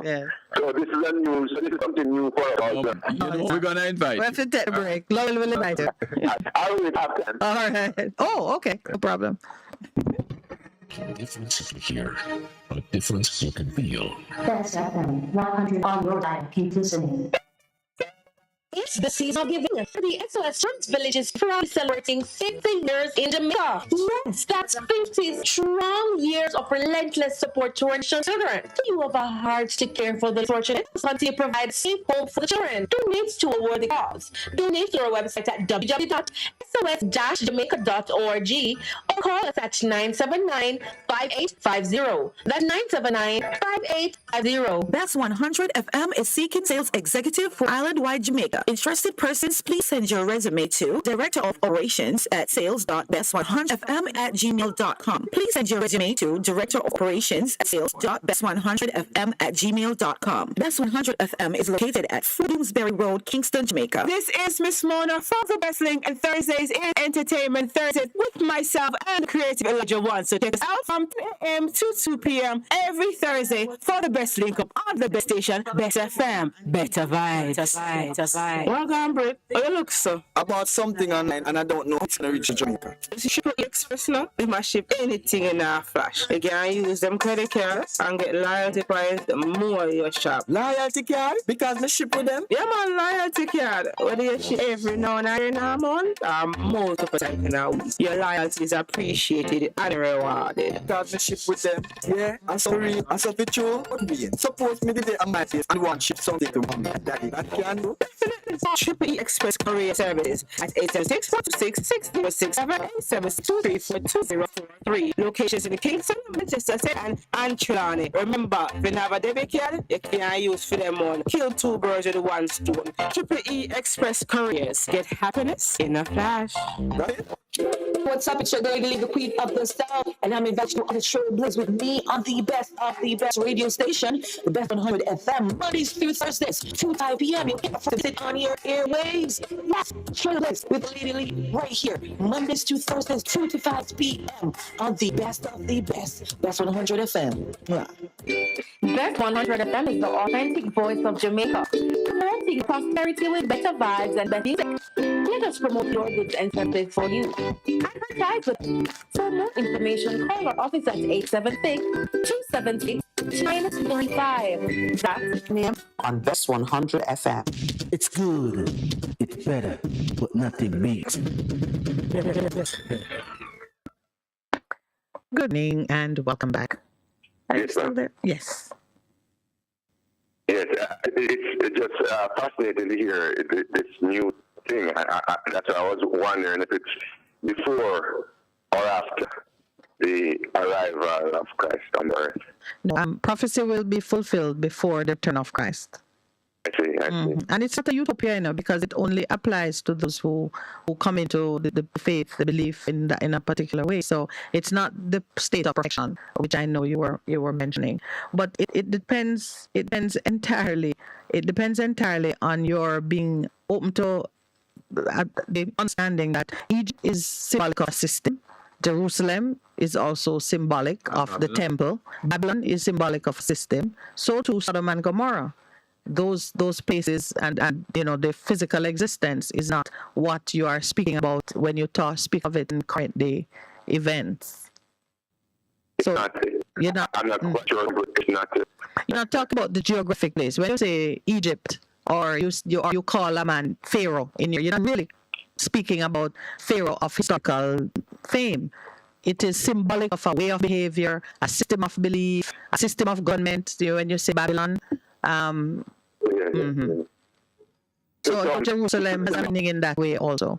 Yeah. So this is a new. So this is something new for us. We're gonna invite. We have to take the break. Lowell will invite you. I will have them. All right. Oh, okay. No problem. A difference you can hear, a difference you can feel. Best FM 100 on your dial. Keep listening. It's the season of giving. The SOS Church Village is proudly celebrating 50 years in Jamaica. Yes, that's 50 strong years of relentless support to our children. Do you have a heart to care for the fortunate? Continue to provide safe hope for the children. Donate to a worthy cause. Donate through our website at www.sos-jamaica.org or call us at 979-5850. That's 979-5850. Best 100 FM is seeking sales executive for island-wide Jamaica. Interested persons, please send your resume to Director of Operations at sales.best100fm@gmail.com. Please send your resume to Director of Operations at sales.best100fm@gmail.com. Best 100 FM is located at Bloomsbury Road, Kingston, Jamaica. This is Miss Mona from The Best Link, and Thursdays is Entertainment Thursdays with myself and Creative Elijah One. So check us out from 10 a.m. to 2 p.m. every Thursday for The Best Link up on the best station, Best FM. Better vibes. Welcome, Brit. Oh, you look so about something online, and I don't know it's gonna reach Jamaica. This is Triple E Express now. They might ship anything in a flash. You can use them credit cards and get loyalty points the more you shop. Loyalty card? Because they ship with them? Yeah, man, loyalty card. Whether you ship every now and then a month or multiple times in a week, your loyalty is appreciated and rewarded. Because they ship with them. Yeah, and so real, and so true. Suppose me today on my face and want ship something to mom and daddy. That can do. Triple E Express Courier Services at 876-426-6787-723-4243. Locations in Kingston, Manchester and Trelawney. Remember, if you have a debit card, you can use for them on. Kill two birds with one stone. Triple E Express Couriers. Get happiness in a flash. Right? What's up? It's your girl, the queen of the South, and I'm inviting you on the Trailblaze with me on the best of the best radio station, the best 100 FM, Mondays through Thursdays, 2 5 p.m. You can't afford to sit on your airwaves. Yes, Trailblaze with Lady Lee right here, Mondays through Thursdays, 2 to 5 p.m. on the best of the best 100 FM. Yeah. Best 100 FM is the authentic voice of Jamaica, promoting prosperity with better vibes and better music. Let us promote your goods and services for you. Advertise with us. For more information, call our office at 876-276-935. That's on Best 100 FM. It's good. It's better, but nothing beats. Good evening and welcome back. Are you still there? Yes. Yes, it's just fascinating to hear this new thing. That's why I was wondering if it's before or after the arrival of Christ on earth. No, prophecy will be fulfilled before the return of Christ. I see. And it's not a utopia, because it only applies to those who come into the faith, the belief in a particular way. So it's not the state of perfection, which I know you were mentioning, but it depends. It depends entirely. It depends entirely on your being open to the understanding that Egypt is symbolic of a system. Jerusalem is also symbolic of the temple. Babylon is symbolic of a system. So too Sodom and Gomorrah. Those places and the physical existence is not what you are speaking about when you speak of it in current day events. So you're not. I'm not quite sure, but it's not. You're not talking about the geographic place. When you say Egypt, or you call a man Pharaoh you're not really speaking about Pharaoh of historical fame. It is symbolic of a way of behavior, a system of belief, a system of government. When you say Babylon. So Jerusalem has a meaning in that way also.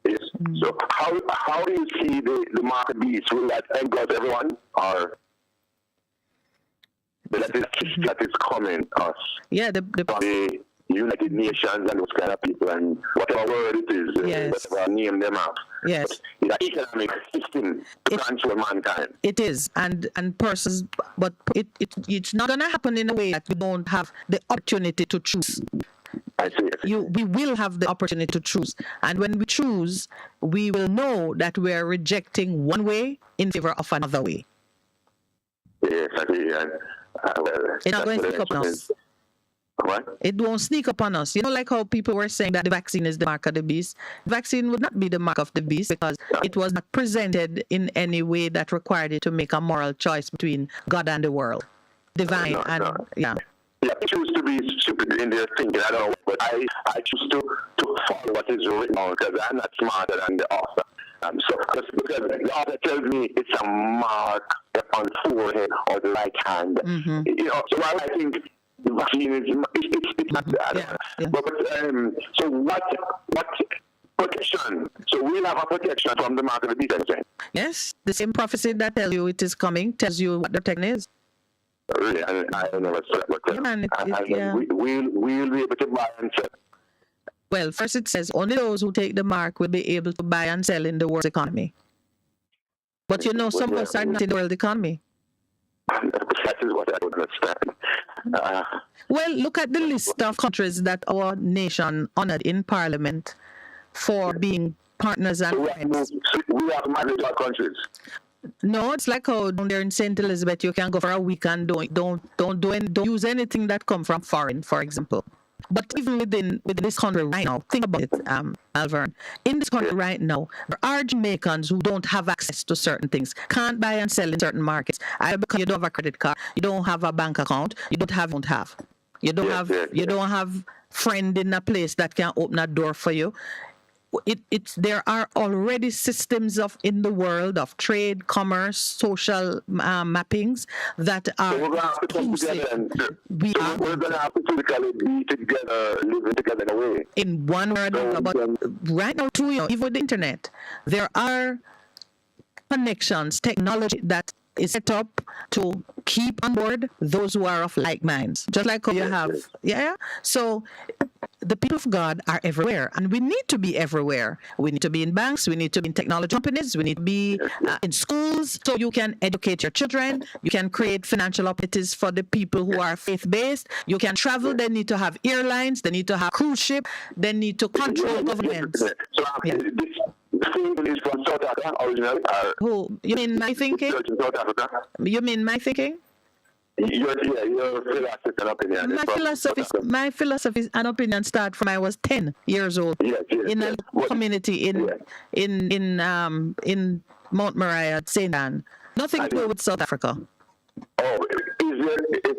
Yes. So how do you see the mark of the beast? Will that engulf everyone, or that is coming us? Yeah, the United Nations and those kind of people and whatever word it is, whatever name them up. Yes. It's an economic system to control mankind. It is, and persons, but it's not going to happen in a way that we don't have the opportunity to choose. I see. We will have the opportunity to choose, and when we choose, we will know that we are rejecting one way in favor of another way. Yes, I see. It's not going to sneak up on us. What? It won't sneak up on us. Like how people were saying that the vaccine is the mark of the beast. The vaccine would not be the mark of the beast because it was not presented in any way that required it to make a moral choice between God and the world. Divine yeah. Yeah, I choose to be stupid in their thinking. I don't know, but I choose to follow what is written on because I'm not smarter than the author. So because the author tells me it's a mark on the forehead or the right hand. So I think the vaccine is it's not that. But so what protection? So we'll have a protection from the mark of the beast. Yes, the same prophecy that tells you it is coming tells you what the protection is. Really, I never said what we'll be able to buy and sell. Well, first it says only those who take the mark will be able to buy and sell in the world economy. But some of us are not in the world economy. That is what I don't understand. Well, look at the list of countries that our nation honored in Parliament for being partners and friends. We have managed our countries. No, it's like how down there in St. Elizabeth you can go for a week and don't use anything that come from foreign, for example. But even within this country right now, think about it, Alvern. In this country right now, there are Jamaicans who don't have access to certain things, can't buy and sell in certain markets. Either because you don't have a credit card, you don't have a bank account, you don't have. You don't have friend in a place that can open a door for you. There are already systems in the world of trade, commerce, social mappings that are. So we're going to have to come together. We're going to have to physically be together, living together in a way. In one way or another, but right now too, even with the internet, there are connections, technology that is set up to keep on board those who are of like minds. Just like how you have, So the people of God are everywhere, and we need to be everywhere. We need to be in banks, we need to be in technology companies, we need to be in schools, so you can educate your children, you can create financial opportunities for the people who are faith-based, you can travel, they need to have airlines, they need to have cruise ship, they need to control governments. So this thing is from South Africa originally? Who? You mean my thinking? South Africa? You mean my thinking? Your philosophy and opinion. My philosophy and opinion start from I was 10 years old in a community in Mount Moriah, St. Anne. Nothing to do with South Africa. Oh, is there a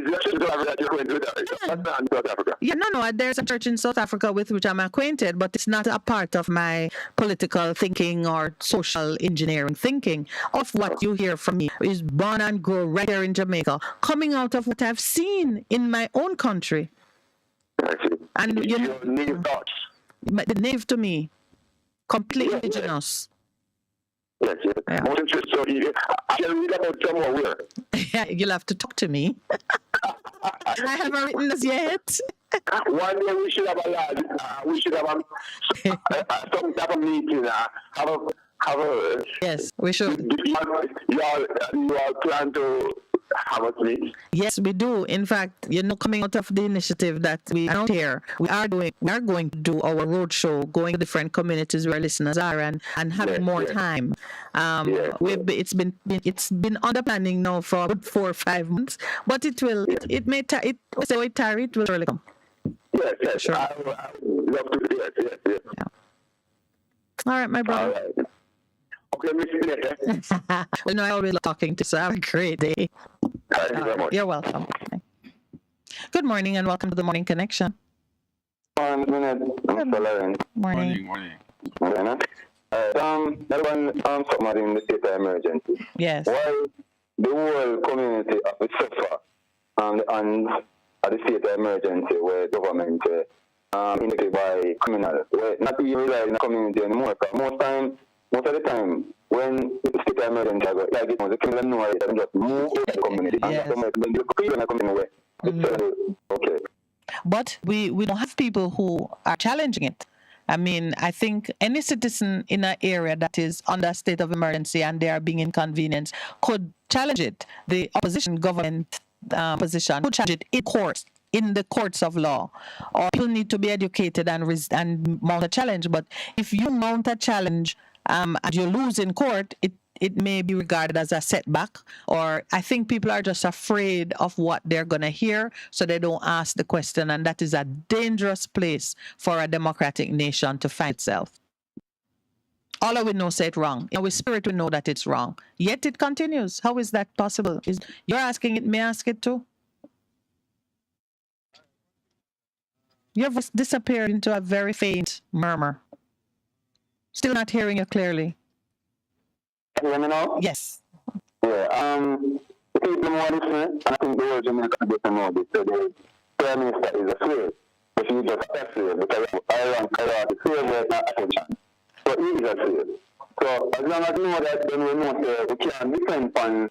church in South Africa that you're going to do that? That's not in South Africa. Yeah, no, there's a church in South Africa with which I'm acquainted, but it's not a part of my political thinking or social engineering thinking. Of what you hear from me is born and grow right here in Jamaica, coming out of what I've seen in my own country. And you know, native thoughts. The native to me, completely indigenous. Yes. Most interesting. So I can read about some more where. Yeah, you'll have to talk to me. I haven't written this yet. One day we should have some type of meeting. Yes, we should. You all plan to have us meet? Yes, we do. In fact, coming out of the initiative that we are out here, we are going to do our road show, going to different communities where listeners are and having more time. It's been under planning now for about 4 or 5 months, but it will tarry, it will surely come. Yes, sure. I would love to do it. Yes. Yeah. All right, my brother. All right. Okay, Miss I always love talking to you, so have a great day. Thank you very much. You're welcome. Good morning and welcome to the Morning Connection. Morning. Morning. Somebody in the state of emergency. Yes. Why the whole community of suffer and at the state of emergency where government indicated by criminals, where not even rely in the community anymore. Most of the time, when the state of emergency the criminal know it and just move to the community. Yes. And then you create a community where okay. But we don't have people who are challenging it. I mean, I think any citizen in an area that is under a state of emergency and they are being inconvenienced could challenge it. The opposition government position could challenge it in the courts of law. Or people need to be educated and mount a challenge. But if you mount a challenge and you lose in court, it may be regarded as a setback, or I think people are just afraid of what they're going to hear, so they don't ask the question, and that is a dangerous place for a democratic nation to find itself. All of we know say it wrong. In our spirit, we know that it's wrong. Yet it continues. How is that possible? You're asking it, may I ask it too? Your voice disappeared into a very faint murmur. Still not hearing you clearly. Can you hear me now? Yes. Yeah, the people more listening, and I think the whole Jamaica get to know this. So the Prime Minister is a slave. If you just a slave, because I want to slave not attention. So he is a slave. So as long as we know that, then we know that we can depend on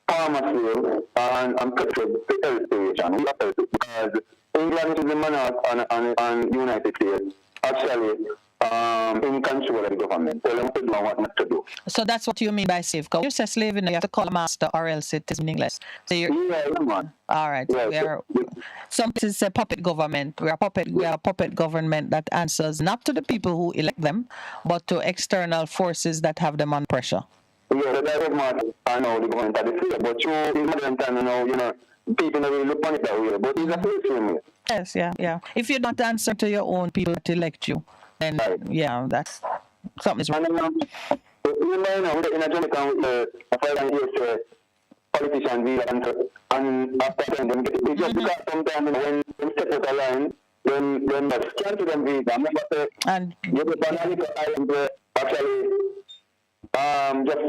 farmer slave and petrol station. We have to, because England is the monarch and United States actually in control of the government. So them know what not to do. So that's what you mean by slave. Because you say slave, you have to call a master or else it is meaningless. So man. All right. Yeah, some places say puppet government. We are a puppet government that answers not to the people who elect them, but to external forces that have them on pressure. Yeah, the government, I know the government are the slave, but in modern time, people don't really look on it that way, but it's a slave to me. Yes, yeah. If you're not answering to your own people that elect you, then that's something's wrong. In a Jamaica, politicians and after them they just because sometimes when they step out of line, then cancel them visa. And you get an island where actually just a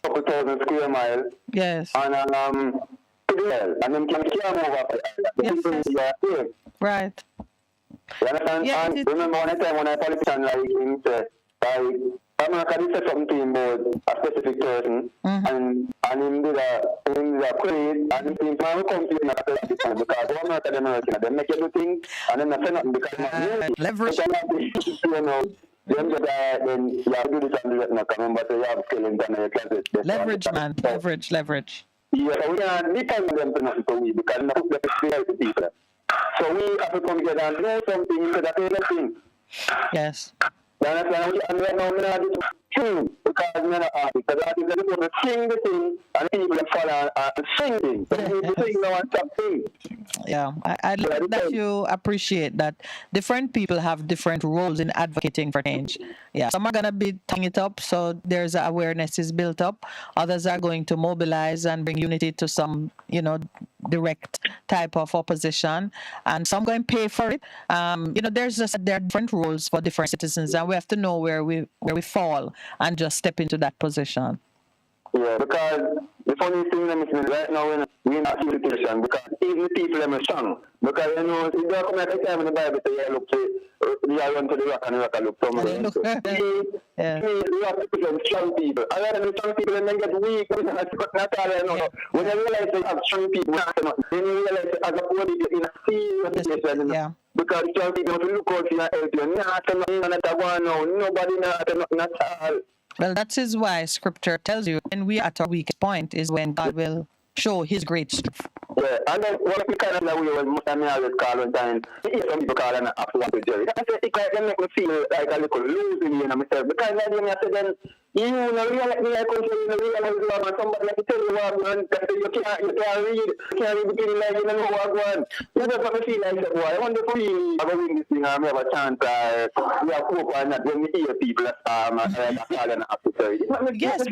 couple thousand square miles. Yes. And and then can move up. Yes. Right. You understand? Yeah, and remember one time when a politician like him said, America did say something about a specific person, and him did is a creed, and the things man will come to you at the time because one of them they make you do things, and then they say nothing because leverage. You know, them that then you have to do this and do that now. Remember, so you have skills in your closet. Leverage, man. Leverage. Yeah, so we can't depend on them to nothing for we because we put the people. So we have to come together and do something instead of anything. Yes. And right now, we are just sing because we're not artists. Because artists are supposed to sing the thing, and people follow and sing things. So people sing now and stop singing. Yeah, I like that you appreciate that different people have different roles in advocating for change. Yeah, some are going to be tying it up, so there's awareness is built up. Others are going to mobilize and bring unity to some, direct type of opposition, and some going to pay for it. There are different roles for different citizens, and we have to know where we fall and just step into that position. Yeah, because the funny thing is right now we're in a situation because even the people are strong. Because it does come at a time in the Bible say you look to you run to the rock and the rock and look somewhere. We have to present strong people. A lot of the strong people and then get weak. Not all I know. When you realize you have strong people, then you realize as a body you're in a serious situation. Yeah. Because strong people have to look out for your health. You're not nobody not at all. Well, that is why Scripture tells you when we are at our weakest point is when God will show His great strength. Yeah, and then one of the kind of that we was always call one time, some people call and after one to Jerry. I said, it can make me feel like a little losing in myself. Because I said, then, you know, realize me like you realize what somebody like to tell you what man, you can't read between like you don't know what one. You just have to feel like that boy. I want to feel I win this thing, I have a chance we have hope and that when we hear people that call and after Jerry. Yes,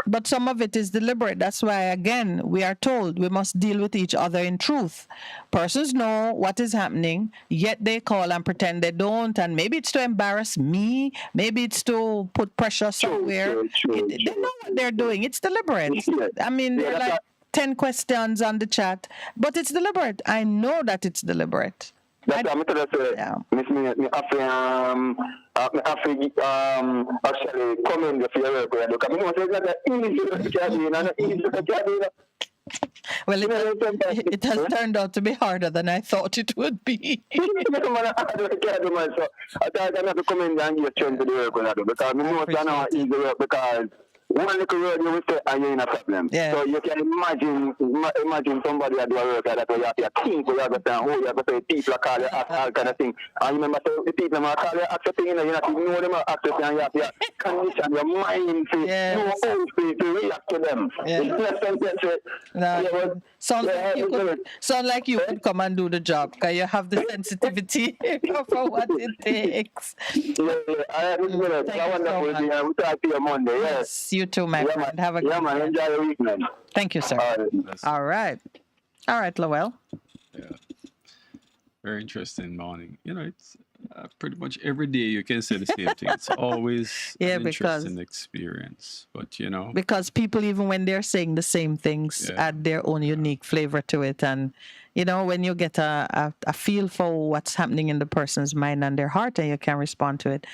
but some of it is deliberate. That's why, again, we are told we must deal with each other in truth. Persons know what is happening, yet they call and pretend they don't. And maybe it's to embarrass me. Maybe it's to put pressure somewhere. They know what they're doing. It's deliberate. I mean, there are like 10 questions on the chat, but it's deliberate. I know that it's deliberate. That's what I'm going to actually commend for your work. Because I know it's not easy. Well, it has turned out to be harder than I thought it would be. So I thought I have to commend and give strength to the work because I know it's not easy work because one little word you will say and you're in a problem. Yeah. So you can imagine somebody that do a work that you have to think, you have to say, you have to say, people call you, all kind of thing. And remember, so the people might call you, accepting, you have to know them, accepting, and you have to condition your mind to know how to react to them. Sound like you could come and do the job because you have the sensitivity for what it takes. I will talk to you Monday. Yes, you too, my friend. Have a good man. Enjoy your week, man. Thank you, sir. All right, Lowell. Yeah. Very interesting morning. It's pretty much every day you can say the same thing. It's always an interesting experience. But, because people, even when they're saying the same things, add their own unique flavor to it. And, when you get a feel for what's happening in the person's mind and their heart and you can respond to it.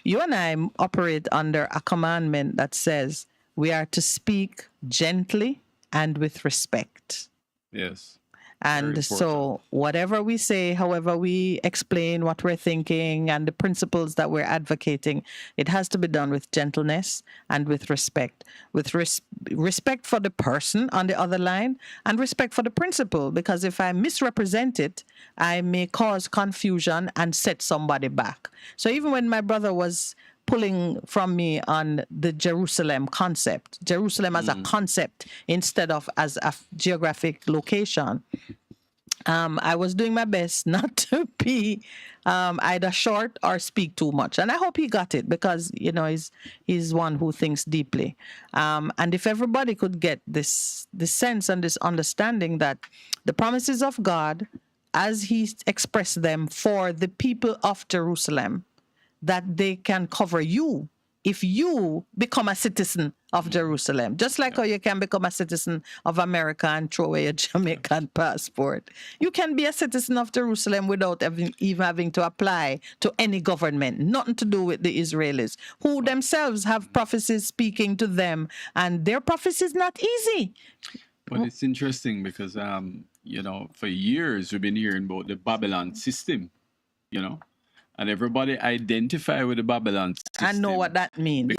You and I operate under a commandment that says we are to speak gently and with respect. Yes. And so whatever we say, however we explain what we're thinking and the principles that we're advocating, it has to be done with gentleness and with respect. With respect for the person on the other line and respect for the principle. Because if I misrepresent it, I may cause confusion and set somebody back. So even when my brother was pulling from me on the Jerusalem concept, Jerusalem as a concept instead of as a geographic location. I was doing my best not to be either short or speak too much. And I hope he got it because, he's one who thinks deeply. And if everybody could get this sense and this understanding that the promises of God, as he expressed them for the people of Jerusalem, that they can cover you if you become a citizen of Jerusalem, just like how you can become a citizen of America and throw away a Jamaican passport. You can be a citizen of Jerusalem without even having to apply to any government, nothing to do with the Israelis, who themselves have prophecies speaking to them, and their prophecy is not easy. But it's interesting because, for years we've been hearing about the Babylon system, and everybody identify with the Babylon system. I know what that means.